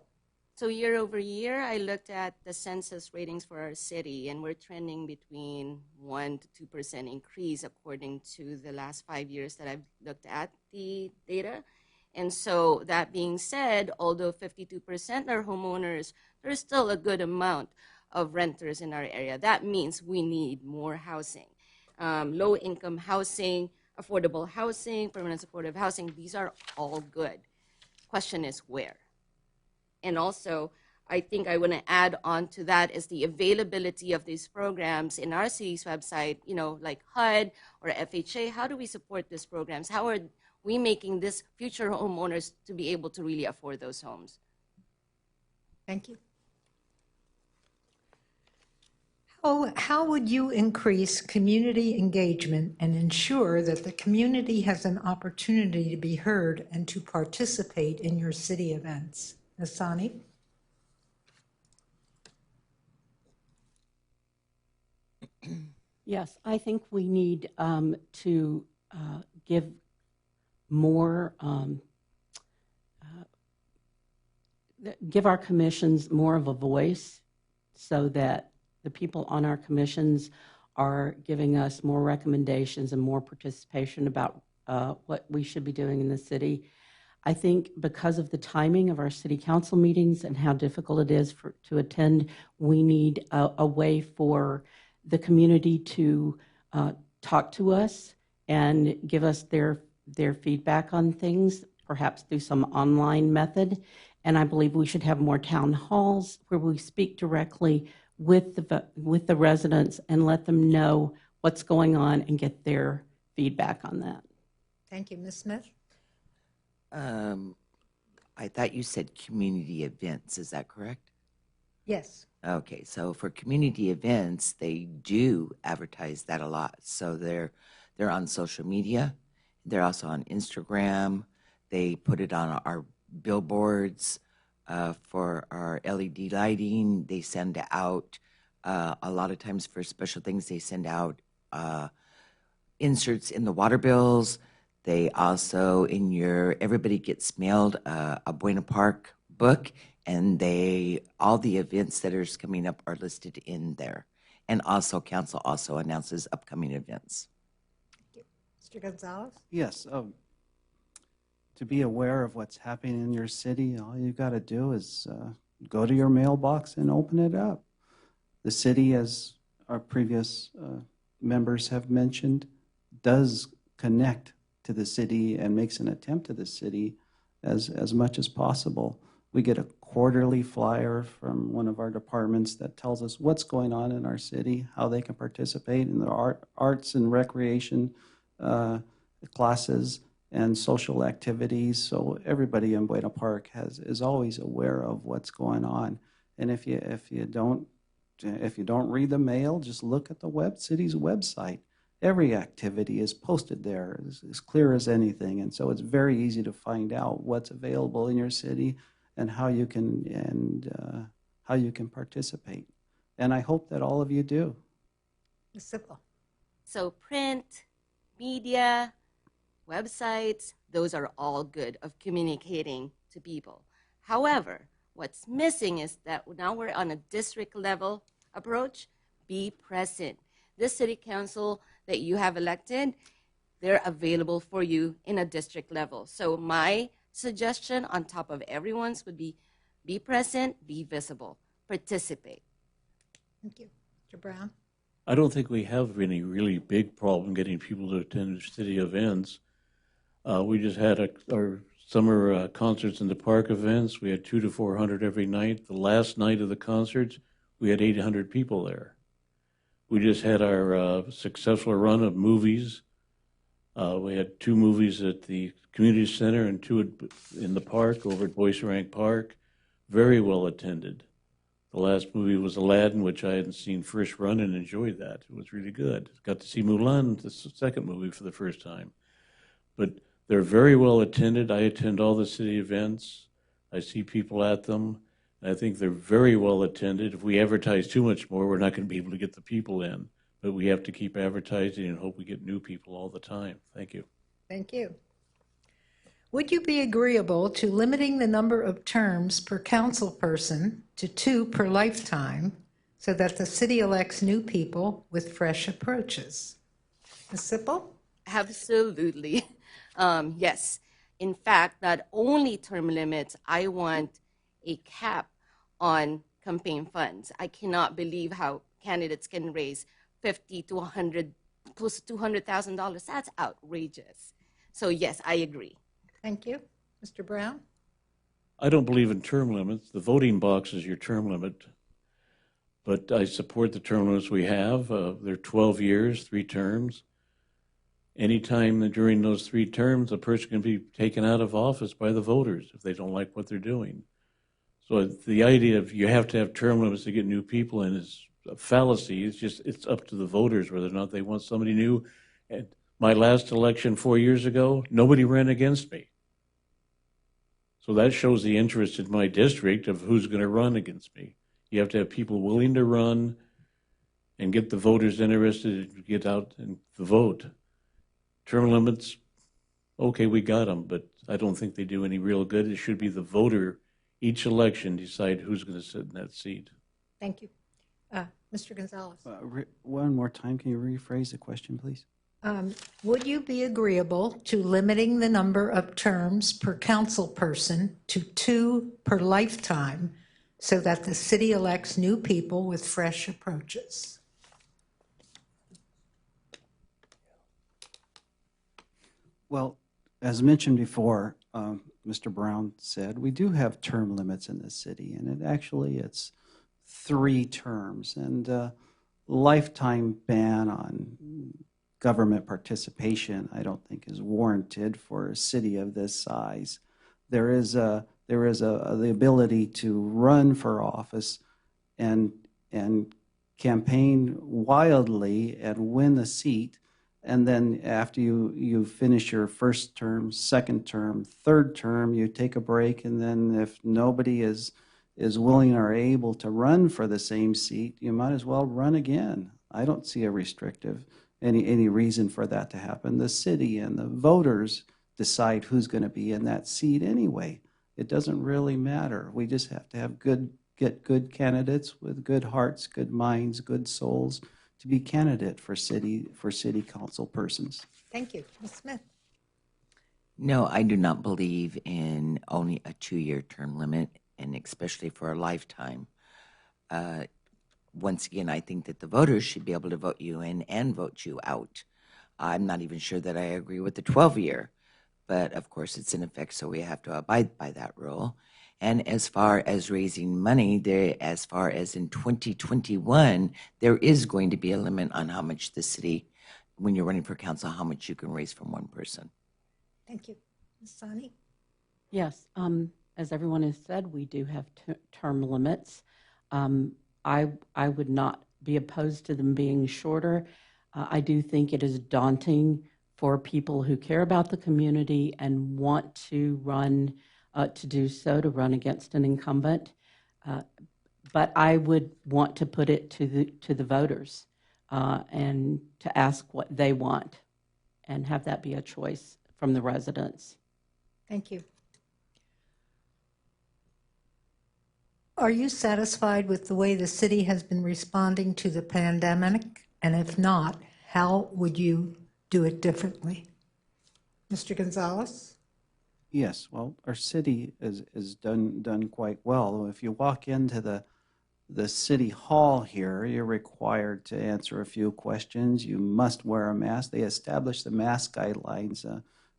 So year over year, I looked at the census ratings for our city, and we're trending between 1% to 2% increase according to the last 5 years that I've looked at the data. And so that being said, although 52% are homeowners, there's still a good amount of renters in our area. That means we need more housing. Low-income housing, affordable housing, permanent supportive housing, these are all good. Question is where? And also, I think I want to add on to that is the availability of these programs in our city's website, like HUD or FHA. How do we support these programs? How are we making this future homeowners to be able to really afford those homes? Thank you. How would you increase community engagement and ensure that the community has an opportunity to be heard and to participate in your city events? Ms. Sani? Yes, I think we need to give more, give our commissions more of a voice so that the people on our commissions are giving us more recommendations and more participation about what we should be doing in the city. I think because of the timing of our city council meetings and how difficult it is to attend, we need a way for the community to talk to us and give us their feedback on things, perhaps through some online method. And I believe we should have more town halls where we speak directly with the residents and let them know what's going on and get their feedback on that. Thank you. Ms. Smith? I thought you said community events. Is that correct? Yes. Okay, so for community events, they do advertise that a lot. So they're on social media. They're also on Instagram. They put it on our billboards for our LED lighting. They send out a lot of times for special things. They send out inserts in the water bills. They also, everybody gets mailed a Buena Park book, and all the events that are coming up are listed in there. And also, council also announces upcoming events. Mr. Gonzalez? Yes. To be aware of what's happening in your city, all you got to do is go to your mailbox and open it up. The city, as our previous members have mentioned, does connect to the city and makes an attempt to the city as much as possible. We get a quarterly flyer from one of our departments that tells us what's going on in our city, how they can participate in the arts and recreation classes and social activities. So everybody in Buena Park is always aware of what's going on. And if you don't read the mail, just look at the city's website. Every activity is posted there as clear as anything, and so it's very easy to find out what's available in your city and how you can participate. And I hope that all of you do. Ms. Sippel. So print, media, websites, those are all good of communicating to people. However, what's missing is that now we're on a district level approach. Be present. This city council that you have elected, they're available for you in a district level. So my suggestion on top of everyone's would be present, be visible, participate. Thank you. Mr. Brown. I don't think we have any really big problem getting people to attend city events. We just had our summer concerts in the park events. We had 200 to 400 every night. The last night of the concerts, we had 800 people there. We just had our successful run of movies. We had 2 movies at the community center and 2 in the park over at Boyce Rank Park. Very well attended. The last movie was Aladdin, which I hadn't seen first run and enjoyed that. It was really good. Got to see Mulan, the second movie, for the first time. But they're very well attended. I attend all the city events. I see people at them. I think they're very well attended. If we advertise too much more, we're not going to be able to get the people in. But we have to keep advertising and hope we get new people all the time. Thank you. Thank you. Would you be agreeable to limiting the number of terms per council person to 2 per lifetime so that the city elects new people with fresh approaches? Ms. Sippel? Absolutely. Yes. In fact, not only term limits, I want a cap on campaign funds. I cannot believe how candidates can raise $50 to $100, close to $200,000. That's outrageous. So yes, I agree. Thank you. Mr. Brown? I don't believe in term limits. The voting box is your term limit. But I support the term limits we have. They're 12 years, 3 terms. Anytime during those 3 terms, a person can be taken out of office by the voters if they don't like what they're doing. So the idea of you have to have term limits to get new people in is a fallacy. It's up to the voters whether or not they want somebody new. And my last election 4 years ago, nobody ran against me. So that shows the interest in my district of who's going to run against me. You have to have people willing to run and get the voters interested to get out and vote. Term limits, okay, we got them, but I don't think they do any real good. It should be the voter, each election, decide who's going to sit in that seat. Thank you. Mr. Gonzalez? One more time, can you rephrase the question, please? Would you be agreeable to limiting the number of terms per council person to 2 per lifetime so that the city elects new people with fresh approaches? Well, as mentioned before, Mr. Brown said, we do have term limits in this city, and it's 3 terms, and lifetime ban on government participation, I don't think is warranted for a city of this size. There is the ability to run for office and campaign wildly and win the seat, and then after you finish your first term, second term, third term, you take a break, and then if nobody is willing or able to run for the same seat, you might as well run again. I don't see any reason for that to happen. The city and the voters decide who's going to be in that seat anyway. It doesn't really matter. We just have to get good candidates with good hearts, good minds, good souls to be candidate for city council persons. Thank you. Ms. Smith? No, I do not believe in only a 2-year term limit, and especially for a lifetime. Once again, I think that the voters should be able to vote you in and vote you out. I'm not even sure that I agree with the 12-year, but of course it's in effect, so we have to abide by that rule. And as far as raising money, as far as in 2021, there is going to be a limit on how much the city, when you're running for council, how much you can raise from one person. Thank you. Ms. Sani? Yes, as everyone has said, we do have term limits. I would not be opposed to them being shorter. I do think it is daunting for people who care about the community and want to run, to run against an incumbent. But I would want to put it to the voters and to ask what they want and have that be a choice from the residents. Thank you. Are you satisfied with the way the city has been responding to the pandemic? And if not, how would you do it differently? Mr. Gonzalez? Yes, well, our city is done quite well. If you walk into the city hall here, you're required to answer a few questions. You must wear a mask. They established the mask guidelines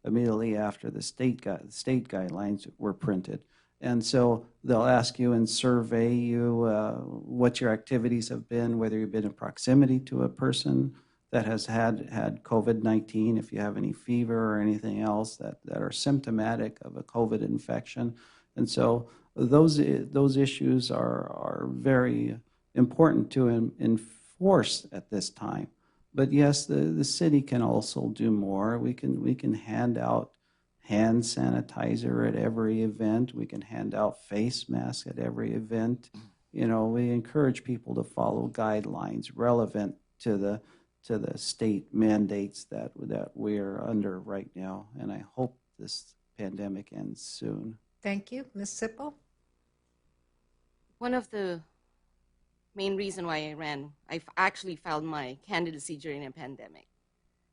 immediately after the state guidelines were printed. And so they'll ask you and survey you what your activities have been, whether you've been in proximity to a person that has had COVID-19, if you have any fever or anything else that are symptomatic of a COVID infection. And so those issues are very important to enforce at this time. But yes, the city can also do more. We can hand out hand sanitizer at every event. We can hand out face masks at every event. You know, we encourage people to follow guidelines relevant to the state mandates that we are under right now. And I hope this pandemic ends soon. Thank you. Ms. Sipple? One of the main reason why I ran, I actually filed my candidacy during a pandemic.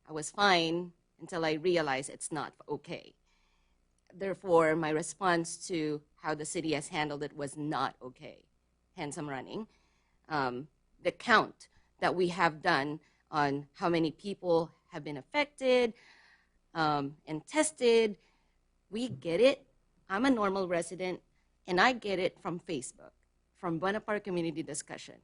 I was fine until I realized it's not okay. Therefore, my response to how the city has handled it was not okay. Hence, I'm running. The count that we have done on how many people have been affected and tested, we get it. I'm a normal resident, and I get it from Facebook, from Buena community discussion.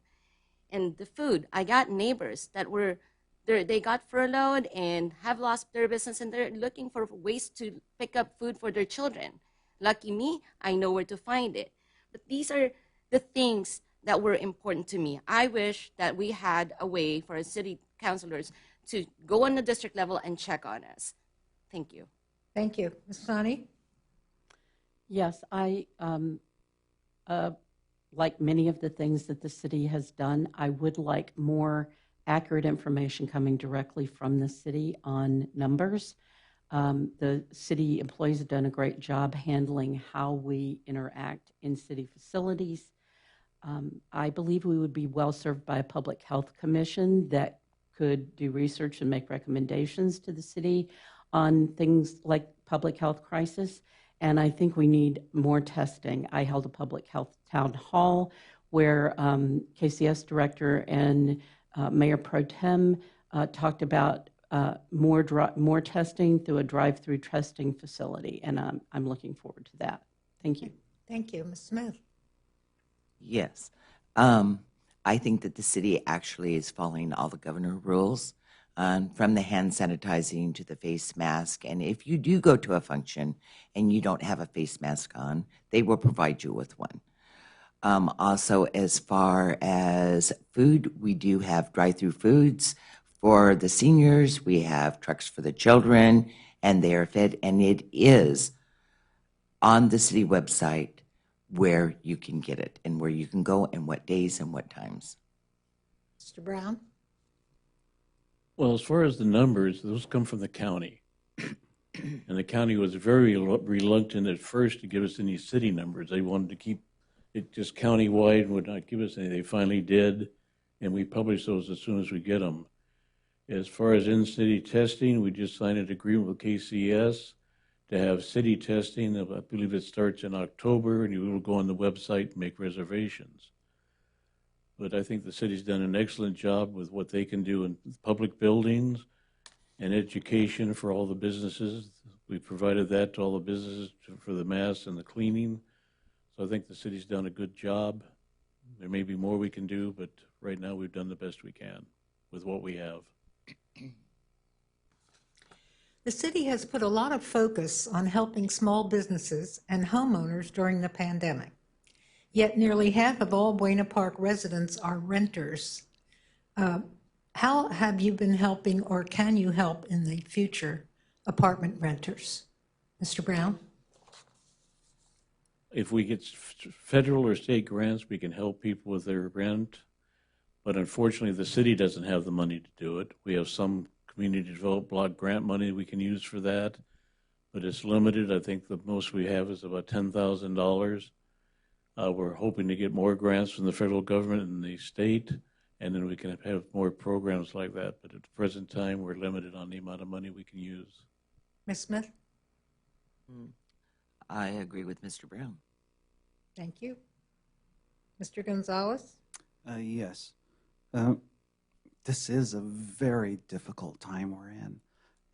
And the food, I got neighbors that were they got furloughed and have lost their business, and they're looking for ways to pick up food for their children. Lucky me, I know where to find it. But these are the things that were important to me. I wish that we had a way for our city councilors to go on the district level and check on us. Thank you. Thank you. Ms. Sani? Yes, I, like many of the things that the city has done, I would like more accurate information coming directly from the city on numbers. The city employees have done a great job handling how we interact in city facilities. I believe we would be well served by a public health commission that could do research and make recommendations to the city on things like public health crisis. And I think we need more testing. I held a public health town hall where KCS director and Mayor Pro Tem talked about more testing through a drive-through testing facility, and I'm looking forward to that. Thank you. Thank you. Ms. Smith? Yes. I think that the city actually is following all the governor rules, from the hand sanitizing to the face mask. And if you do go to a function and you don't have a face mask on, they will provide you with one. Also, as far as food, we do have drive-through foods for the seniors. We have trucks for the children, and they are fed. And it is on the city website where you can get it and where you can go and what days and what times. Mr. Brown? Well, as far as the numbers, those come from the county. And the county was very reluctant at first to give us any city numbers. They wanted to keep it just countywide and would not give us any. They finally did, and we publish those as soon as we get them. As far as in-city testing, we just signed an agreement with KCS to have city testing. I believe it starts in October, and you will go on the website and make reservations. But I think the city's done an excellent job with what they can do in public buildings and education for all the businesses. We provided that to all the businesses for the masks and the cleaning. So I think the city's done a good job. There may be more we can do, but right now we've done the best we can with what we have. The city has put a lot of focus on helping small businesses and homeowners during the pandemic. Yet nearly half of all Buena Park residents are renters. How have you been helping, or can you help in the future, apartment renters? Mr. Brown? If we get federal or state grants, we can help people with their rent. But unfortunately, the city doesn't have the money to do it. We have some community development block grant money we can use for that, but it's limited. I think the most we have is about $10,000. We're hoping to get more grants from the federal government and the state, and then we can have more programs like that. But at the present time, we're limited on the amount of money we can use. Ms. Smith? I agree with Mr. Brown. Thank you. Mr. Gonzalez? Yes. This is a very difficult time we're in.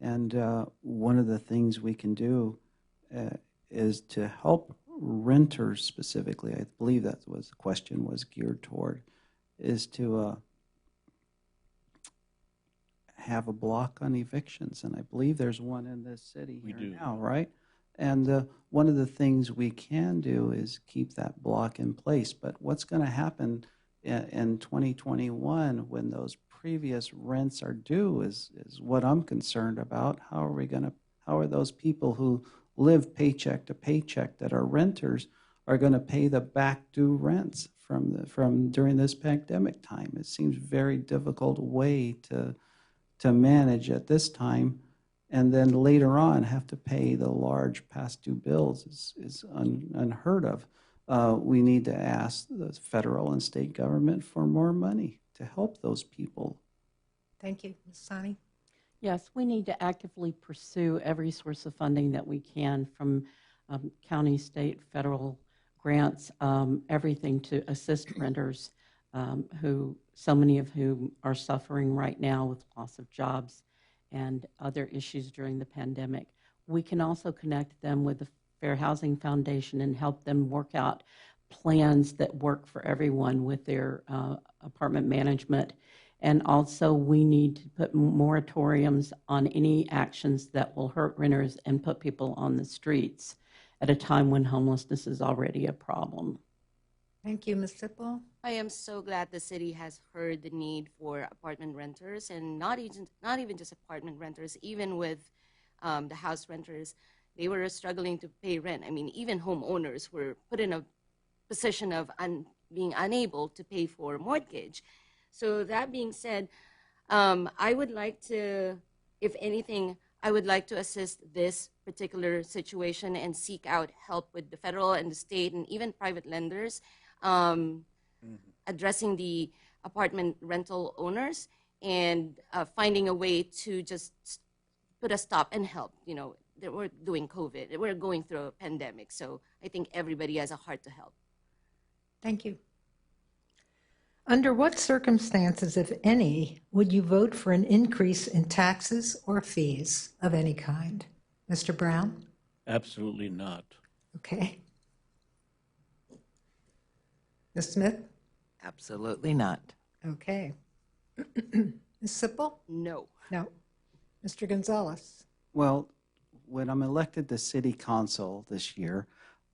And one of the things we can do is to help renters specifically, I believe that was the question was geared toward, is to have a block on evictions. And I believe there's one in this city here now, right? And one of the things we can do is keep that block in place. But what's going to happen in 2021 when those previous rents are due is what I'm concerned about. How are those people who live paycheck to paycheck that are renters are going to pay the back due rents from during this pandemic time? It seems a very difficult way to manage at this time, and then later on have to pay the large past due bills is unheard of. We need to ask the federal and state government for more money to help those people. Thank you. Ms. Sani? Yes, we need to actively pursue every source of funding that we can from county, state, federal grants, everything to assist renters who, so many of whom are suffering right now with loss of jobs and other issues during the pandemic. We can also connect them with the Fair Housing Foundation and help them work out plans that work for everyone with their apartment management. And also we need to put moratoriums on any actions that will hurt renters and put people on the streets at a time when homelessness is already a problem. Thank you. Ms. Sipple? I am so glad the city has heard the need for apartment renters, and not even just apartment renters, even with the house renters. They were struggling to pay rent. I mean, even homeowners were put in a position of being unable to pay for a mortgage. So that being said, I would like to, if anything, I would like to assist this particular situation and seek out help with the federal and the state and even private lenders addressing the apartment rental owners and finding a way to just put a stop and help. You know, we're doing COVID. We're going through a pandemic. So I think everybody has a heart to help. Thank you. Under what circumstances, if any, would you vote for an increase in taxes or fees of any kind? Mr. Brown? Absolutely not. Okay. Ms. Smith? Absolutely not. Okay. Ms. Sipple? No. No. Mr. Gonzalez? Well, when I'm elected to city council this year,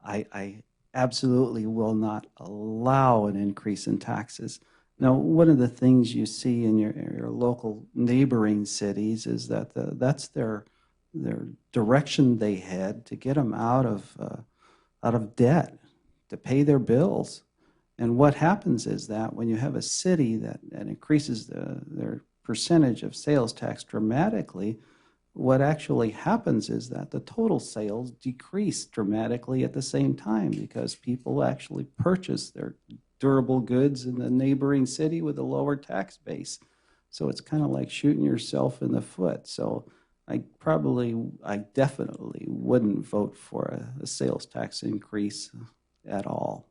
I absolutely will not allow an increase in taxes. Now, one of the things you see in your local neighboring cities is that that's their direction they head to get them out of debt, to pay their bills. And what happens is that when you have a city that increases their percentage of sales tax dramatically, what actually happens is that the total sales decrease dramatically at the same time because people actually purchase their durable goods in the neighboring city with a lower tax base. So it's kind of like shooting yourself in the foot. So I definitely wouldn't vote for a sales tax increase at all.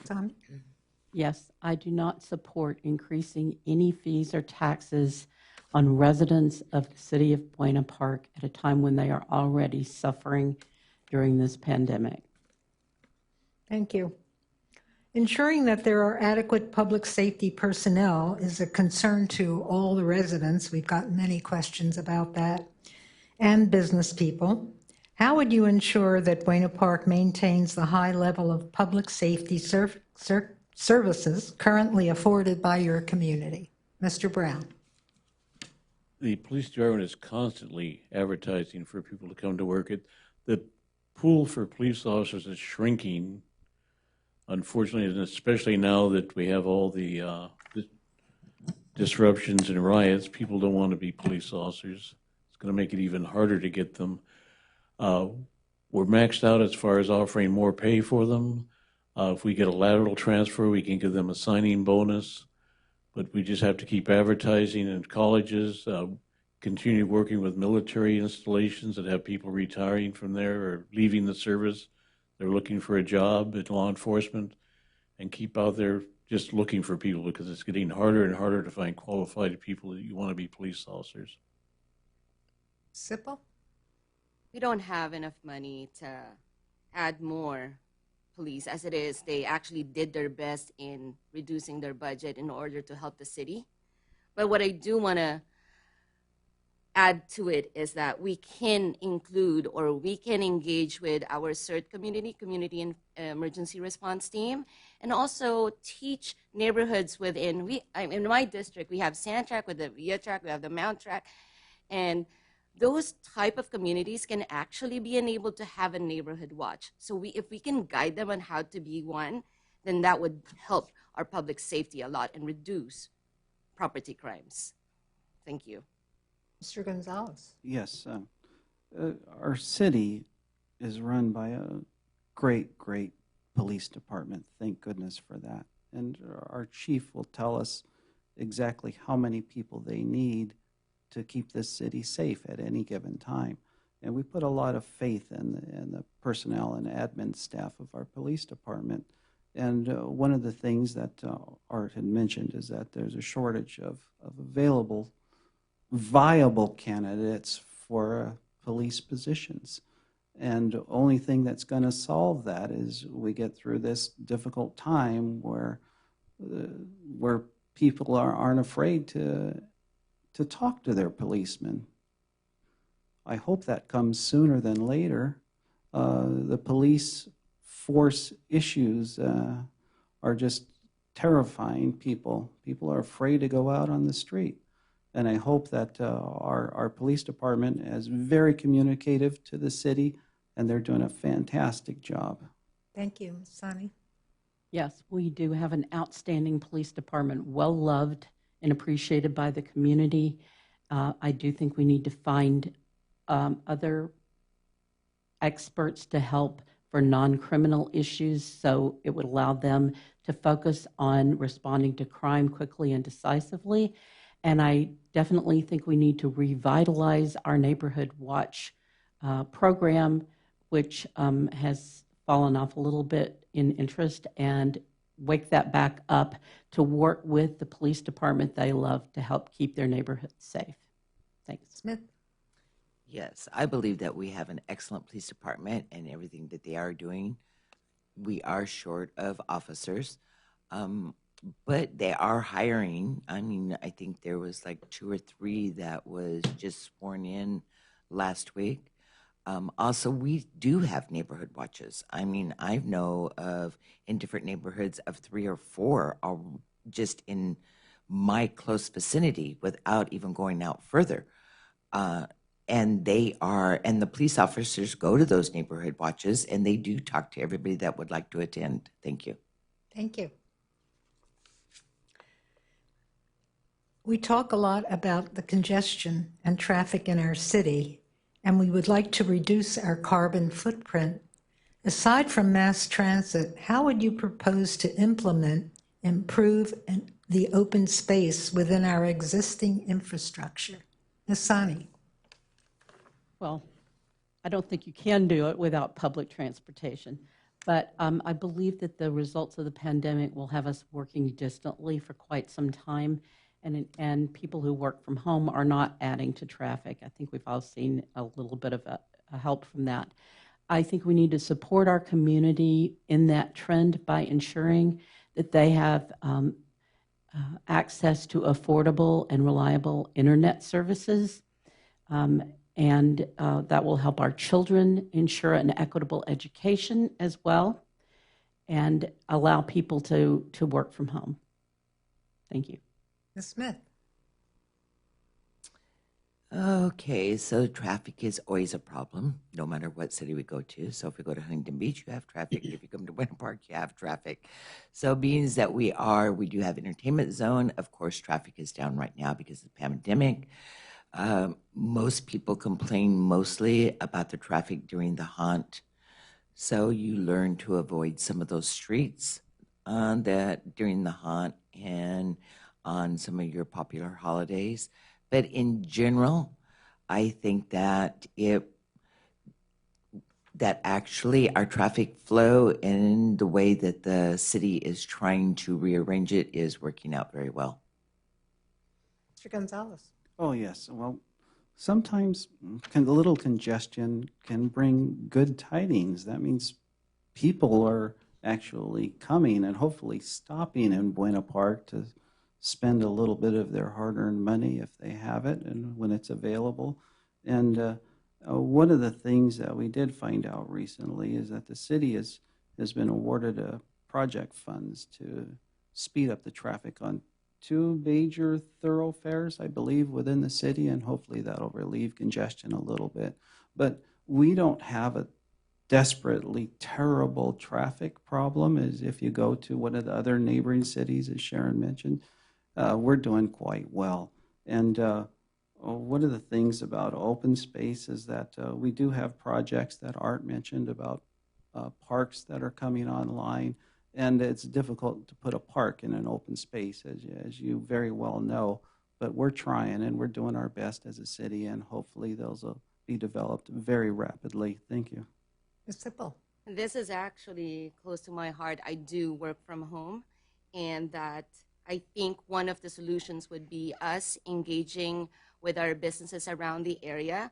Tommy? Yes, I do not support increasing any fees or taxes on residents of the city of Buena Park at a time when they are already suffering during this pandemic. Thank you. Ensuring that there are adequate public safety personnel is a concern to all the residents. We've got many questions about that, and business people. How would you ensure that Buena Park maintains the high level of public safety services currently afforded by your community? Mr. Brown. The police department is constantly advertising for people to come to work. The pool for police officers is shrinking, unfortunately, and especially now that we have all the disruptions and riots. People don't want to be police officers. It's going to make it even harder to get them. We're maxed out as far as offering more pay for them. If we get a lateral transfer, we can give them a signing bonus. But we just have to keep advertising in colleges, continue working with military installations that have people retiring from there or leaving the service. They're looking for a job in law enforcement, and keep out there just looking for people, because it's getting harder and harder to find qualified people that you want to be police officers. Sipple? We don't have enough money to add more police. As it is, they actually did their best in reducing their budget in order to help the city. But what I do want to add to it is that we can include, or we can engage with our CERT community and emergency response team, and also teach neighborhoods within. In my district, we have Sand Track, with the Via Track, we have the Mount Track, and those type of communities can actually be enabled to have a neighborhood watch. So if we can guide them on how to be one, then that would help our public safety a lot and reduce property crimes. Thank you. Mr. Gonzalez. Yes, our city is run by a great police department. Thank goodness for that. And our chief will tell us exactly how many people they need to keep this city safe at any given time. And we put a lot of faith in the personnel and admin staff of our police department. And one of the things that Art had mentioned is that there's a shortage of available, viable candidates for police positions. And the only thing that's going to solve that is we get through this difficult time where people aren't afraid to talk to their policemen. I hope that comes sooner than later. The police force issues are just terrifying people. People are afraid to go out on the street. And I hope that our police department is very communicative to the city, and they're doing a fantastic job. Thank you. Ms. Sani? Yes, we do have an outstanding police department, well-loved and appreciated by the community. I do think we need to find other experts to help for non-criminal issues, so it would allow them to focus on responding to crime quickly and decisively. And I definitely think we need to revitalize our Neighborhood Watch program, which has fallen off a little bit in interest, and wake that back up to work with the police department they love to help keep their neighborhoods safe. Thanks. Smith? Yes, I believe that we have an excellent police department and everything that they are doing. We are short of officers, but they are hiring. I mean, I think there was like 2 or 3 that was just sworn in last week. Also, we do have neighborhood watches. I mean, I know of in different neighborhoods of 3 or 4 are just in my close vicinity without even going out further. And the police officers go to those neighborhood watches, and they do talk to everybody that would like to attend. Thank you. Thank you. We talk a lot about the congestion and traffic in our city, and we would like to reduce our carbon footprint. Aside from mass transit, how would you propose to improve the open space within our existing infrastructure? Ms. Sani? Well, I don't think you can do it without public transportation, but I believe that the results of the pandemic will have us working distantly for quite some time, and people who work from home are not adding to traffic. I think we've all seen a little bit of a help from that. I think we need to support our community in that trend by ensuring that they have access to affordable and reliable internet services. And that will help our children ensure an equitable education as well and allow people to work from home. Thank you. Ms. Smith. Okay, so traffic is always a problem, no matter what city we go to. So if we go to Huntington Beach, you have traffic. If you come to Buena Park, you have traffic. So being that we do have entertainment zone. Of course, traffic is down right now because of the pandemic. Most people complain mostly about the traffic during the haunt. So you learn to avoid some of those streets that during the haunt and on some of your popular holidays. But in general, I think that actually our traffic flow and the way that the city is trying to rearrange it is working out very well. Mr. Gonzalez. Oh, yes. Well, sometimes a little congestion can bring good tidings. That means people are actually coming and hopefully stopping in Buena Park to spend a little bit of their hard-earned money if they have it and when it's available. And one of the things that we did find out recently is that the city has been awarded project funds to speed up the traffic on 2 major thoroughfares, I believe, within the city, and hopefully that'll relieve congestion a little bit. But we don't have a desperately terrible traffic problem as if you go to one of the other neighboring cities, as Sharon mentioned. We're doing quite well. And one of the things about open space is that we do have projects that Art mentioned about parks that are coming online. And it's difficult to put a park in an open space, as you very well know. But we're trying, and we're doing our best as a city, and hopefully those will be developed very rapidly. Thank you. Ms. Sippel. This is actually close to my heart. I do work from home, and that I think one of the solutions would be us engaging with our businesses around the area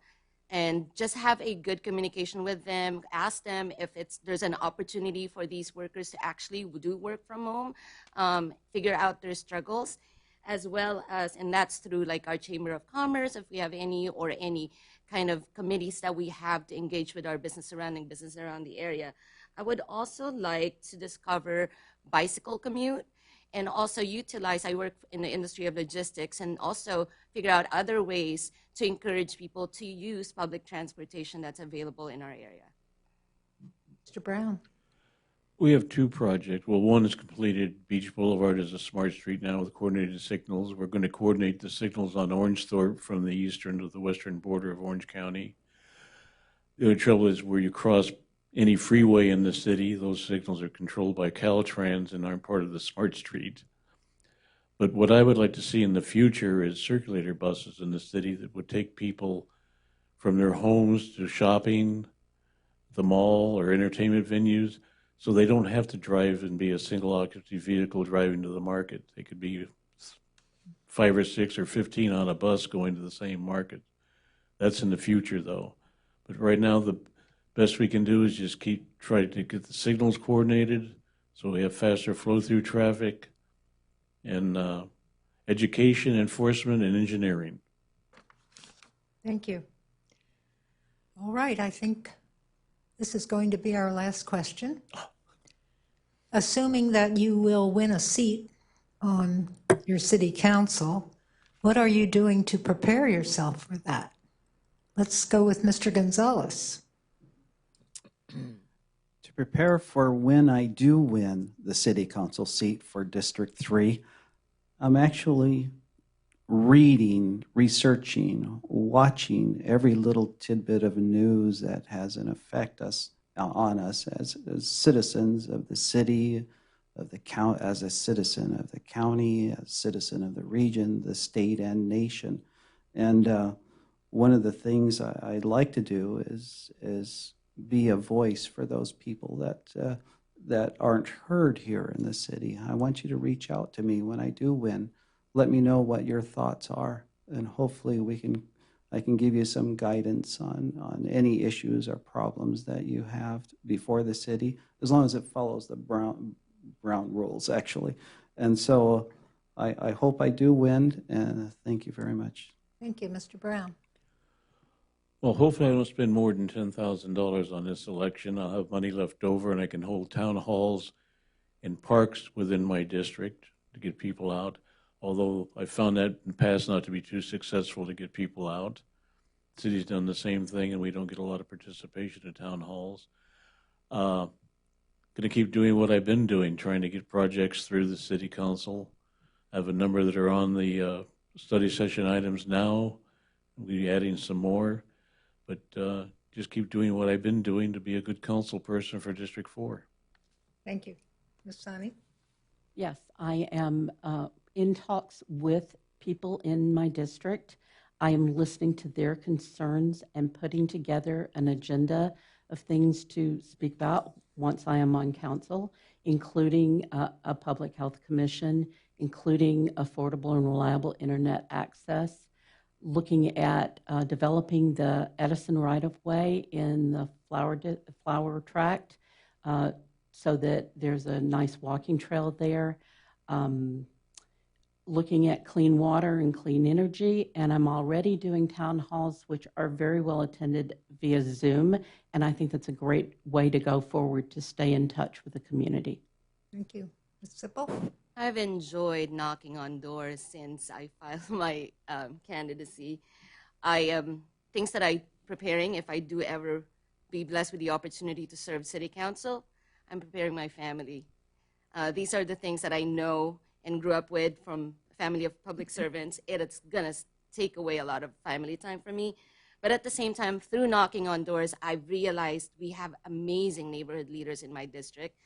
and just have a good communication with them, ask them if there's an opportunity for these workers to actually do work from home, figure out their struggles, as well as, and that's through like our Chamber of Commerce, if we have any, or any kind of committees that we have to engage with our business around the area. I would also like to discover bicycle commute and also utilize, I work in the industry of logistics, and also figure out other ways to encourage people to use public transportation that's available in our area. Mr. Brown. We have 2 projects. Well, one is completed. Beach Boulevard is a smart street now with coordinated signals. We're going to coordinate the signals on Orangethorpe from the eastern to the western border of Orange County. The only trouble is where you cross any freeway in the city, those signals are controlled by Caltrans and aren't part of the smart street. But what I would like to see in the future is circulator buses in the city that would take people from their homes to shopping, the mall, or entertainment venues, so they don't have to drive and be a single occupancy vehicle driving to the market. They could be 5 or 6 or 15 on a bus going to the same market. That's in the future, though. But right now, the best we can do is just keep trying to get the signals coordinated so we have faster flow through traffic, and education, enforcement, and engineering. Thank you. All right, I think this is going to be our last question. Assuming that you will win a seat on your city council, what are you doing to prepare yourself for that? Let's go with Mr. Gonzalez. To prepare for when I do win the city council seat for District 3, I'm actually reading, researching, watching every little tidbit of news that has an effect on us as citizens of the city, of the county, as a citizen of the county, as a citizen of the region, the state, and nation. And one of the things I'd like to do is be a voice for those people that aren't heard here in the city. I want you to reach out to me when I do win. let me know what your thoughts are, and hopefully I can give you some guidance on any issues or problems that you have before the city, as long as it follows the Brown rules, actually. And so I hope I do win, and thank you very much. Thank you, Mr. Brown. Well, hopefully I don't spend more than $10,000 on this election. I'll have money left over and I can hold town halls and parks within my district to get people out. Although I found that in the past not to be too successful to get people out. The city's done the same thing and we don't get a lot of participation in town halls. Going to keep doing what I've been doing, trying to get projects through the city council. I have a number that are on the study session items now. We'll be adding some more. But just keep doing what I've been doing to be a good council person for District 4. Thank you. Ms. Sani? Yes, I am in talks with people in my district. I am listening to their concerns and putting together an agenda of things to speak about once I am on council, including a public health commission, including affordable and reliable internet access, looking at developing the Edison right-of-way in the flower tract so that there's a nice walking trail there, looking at clean water and clean energy, and I'm already doing town halls, which are very well attended via Zoom, and I think that's a great way to go forward to stay in touch with the community. Thank you. Ms. Sippel? I've enjoyed knocking on doors since I filed my candidacy. Things that I'm preparing, if I do ever be blessed with the opportunity to serve city council, I'm preparing my family. These are the things that I know and grew up with from a family of public servants. It's gonna take away a lot of family time from me. But at the same time, through knocking on doors, I've realized we have amazing neighborhood leaders in my district.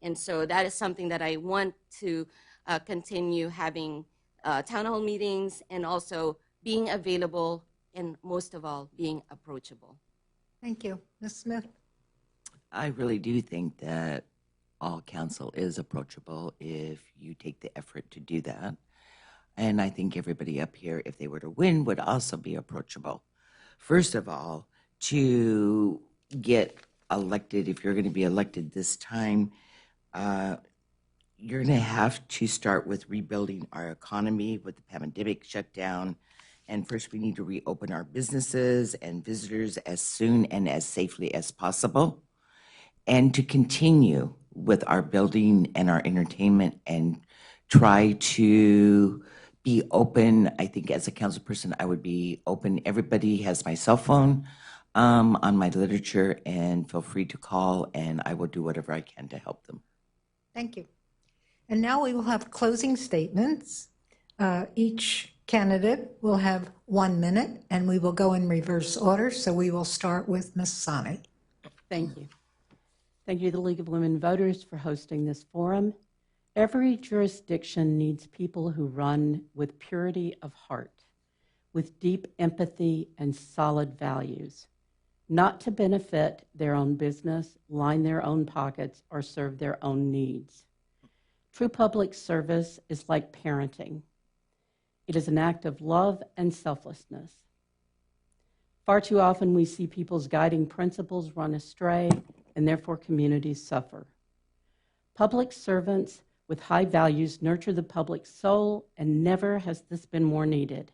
And so that is something that I want to continue having town hall meetings and also being available and most of all, being approachable. Thank you. Ms. Smith? I really do think that all council is approachable if you take the effort to do that. And I think everybody up here, if they were to win, would also be approachable. First of all, to get elected, if you're going to be elected this time, you're going to have to start with rebuilding our economy with the pandemic shutdown. And first, we need to reopen our businesses and visitors as soon and as safely as possible. And to continue with our building and our entertainment and try to be open. I think as a council person, I would be open. Everybody has my cell phone on my literature, and feel free to call, and I will do whatever I can to help them. Thank you. And now we will have closing statements. Each candidate will have 1 minute, and we will go in reverse order. So we will start with Ms. Sani. Thank you. Thank you to the League of Women Voters for hosting this forum. Every jurisdiction needs people who run with purity of heart, with deep empathy and solid values, not to benefit their own business, line their own pockets, or serve their own needs. True public service is like parenting. It is an act of love and selflessness. Far too often we see people's guiding principles run astray, and therefore communities suffer. Public servants with high values nurture the public soul, and never has this been more needed.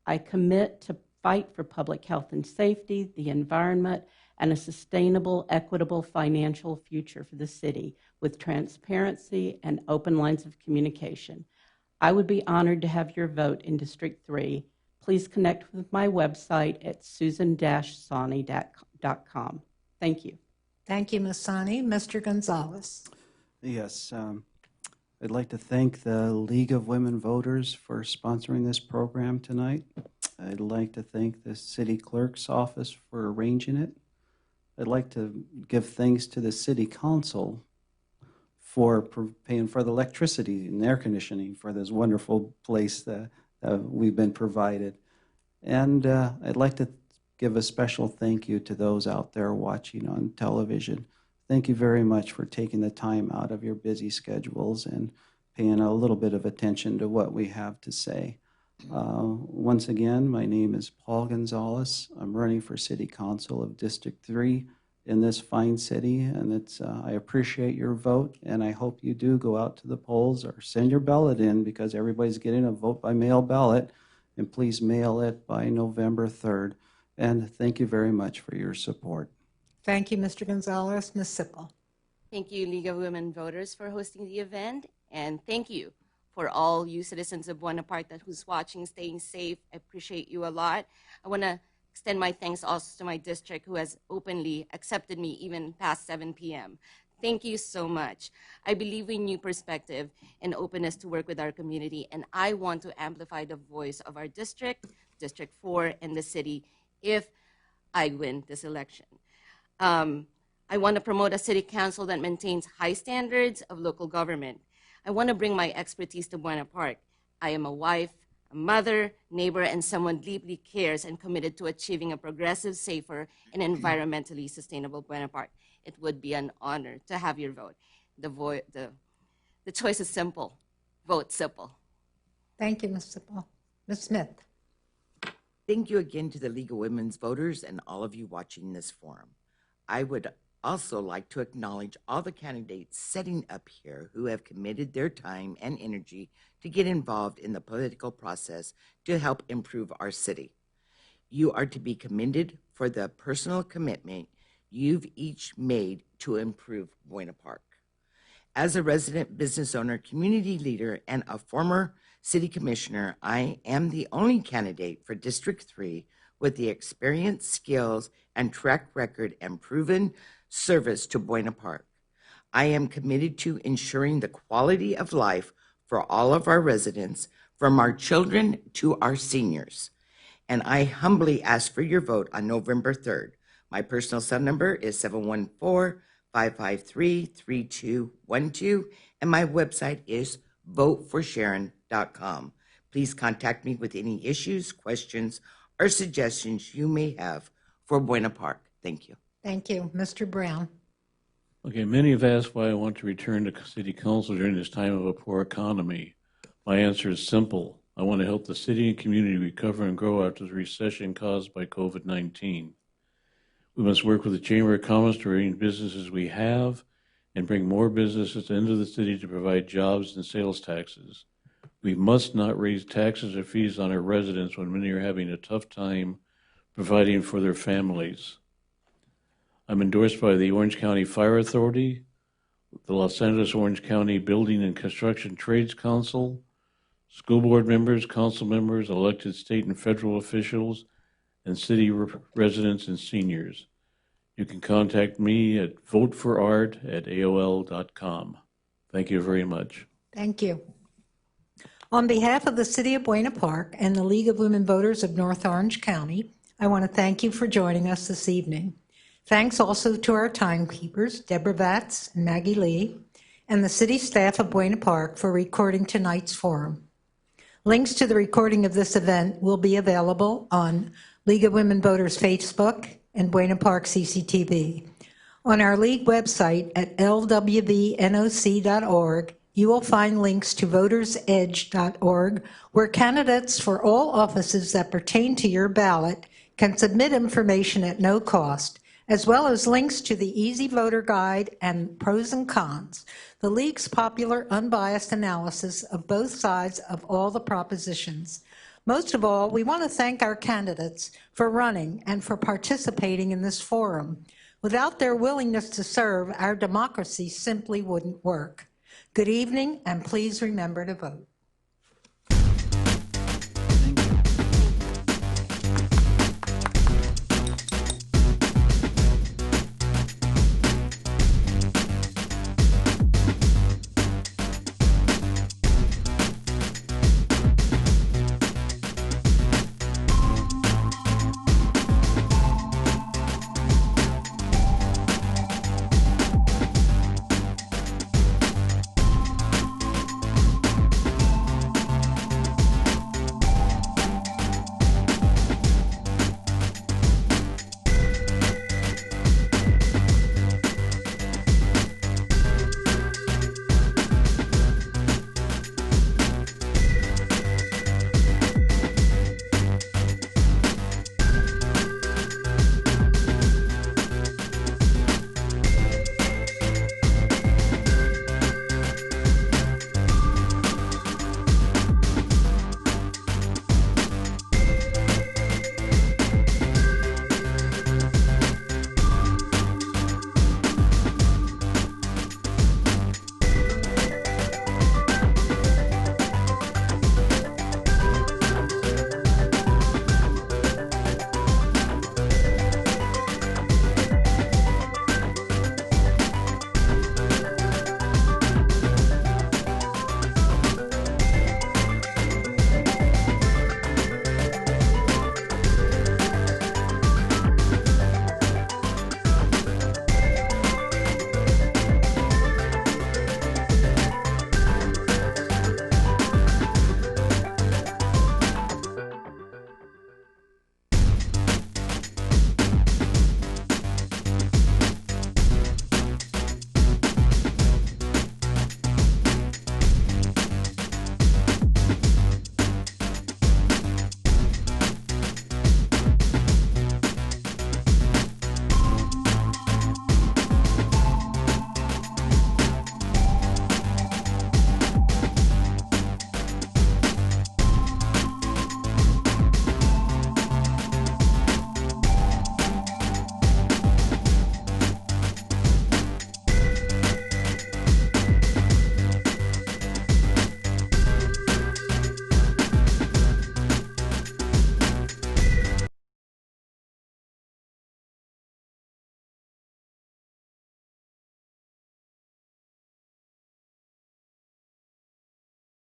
I commit to fight for public health and safety, the environment, and a sustainable, equitable financial future for the city with transparency and open lines of communication. I would be honored to have your vote in District 3. Please connect with my website at susan-sani.com. Thank you. Thank you, Ms. Sani. Mr. Gonzalez. Yes, I'd like to thank the League of Women Voters for sponsoring this program tonight. I'd like to thank the City Clerk's office for arranging it. I'd like to give thanks to the City Council for paying for the electricity and air conditioning for this wonderful place that we've been provided. And I'd like to give a special thank you to those out there watching on television. Thank you very much for taking the time out of your busy schedules and paying a little bit of attention to what we have to say. Once again, my name is Paul Gonzalez. I'm running for City Council of District 3 in this fine city, and I appreciate your vote, and I hope you do go out to the polls or send your ballot in, because everybody's getting a vote by mail ballot, and please mail it by November 3rd. And thank you very much for your support. Thank you, Mr. Gonzalez. Ms. Sippel. Thank you, League of Women Voters, for hosting the event, and thank you for all you citizens of Buena Park who's watching, staying safe. I appreciate you a lot. I want to extend my thanks also to my district, who has openly accepted me even past 7 p.m. Thank you so much. I believe in new perspective and openness to work with our community, and I want to amplify the voice of our district, District 4, and the city if I win this election. I want to promote a city council that maintains high standards of local government. I want to bring my expertise to Buena Park. I am a wife, a mother, neighbor, and someone deeply cares and committed to achieving a progressive, safer, and environmentally sustainable Buena Park. It would be an honor to have your vote. The choice is simple. Vote simple. Thank you, Ms. Sippel. Ms. Smith. Thank you again to the League of Women's Voters and all of you watching this forum. I would also like to acknowledge all the candidates sitting up here who have committed their time and energy to get involved in the political process to help improve our city. You are to be commended for the personal commitment you've each made to improve Buena Park. As a resident business owner, community leader, and a former city commissioner, I am the only candidate for District 3 with the experience, skills, and track record and proven service to Buena Park. I am committed to ensuring the quality of life for all of our residents, from our children to our seniors. And I humbly ask for your vote on November 3rd. My personal cell number is 714-553-3212, and my website is voteforsharon.com. Please contact me with any issues, questions, or suggestions you may have for Buena Park. Thank you. Thank you. Mr. Brown. Okay, many have asked why I want to return to City Council during this time of a poor economy. My answer is simple. I want to help the city and community recover and grow after the recession caused by COVID-19. We must work with the Chamber of Commerce to retain businesses we have and bring more businesses into the city to provide jobs and sales taxes. We must not raise taxes or fees on our residents when many are having a tough time providing for their families. I'm endorsed by the Orange County Fire Authority, the Los Angeles Orange County Building and Construction Trades Council, school board members, council members, elected state and federal officials, and city residents and seniors. You can contact me at voteforart@aol.com. Thank you very much. Thank you. On behalf of the City of Buena Park and the League of Women Voters of North Orange County, I want to thank you for joining us this evening. Thanks also to our timekeepers, Deborah Vatz and Maggie Lee, and the city staff of Buena Park for recording tonight's forum. Links to the recording of this event will be available on League of Women Voters Facebook and Buena Park CCTV. On our League website at lwvnoc.org, you will find links to votersedge.org, where candidates for all offices that pertain to your ballot can submit information at no cost, as well as links to the Easy Voter Guide and Pros and Cons, the League's popular unbiased analysis of both sides of all the propositions. Most of all, we want to thank our candidates for running and for participating in this forum. Without their willingness to serve, our democracy simply wouldn't work. Good evening, and please remember to vote.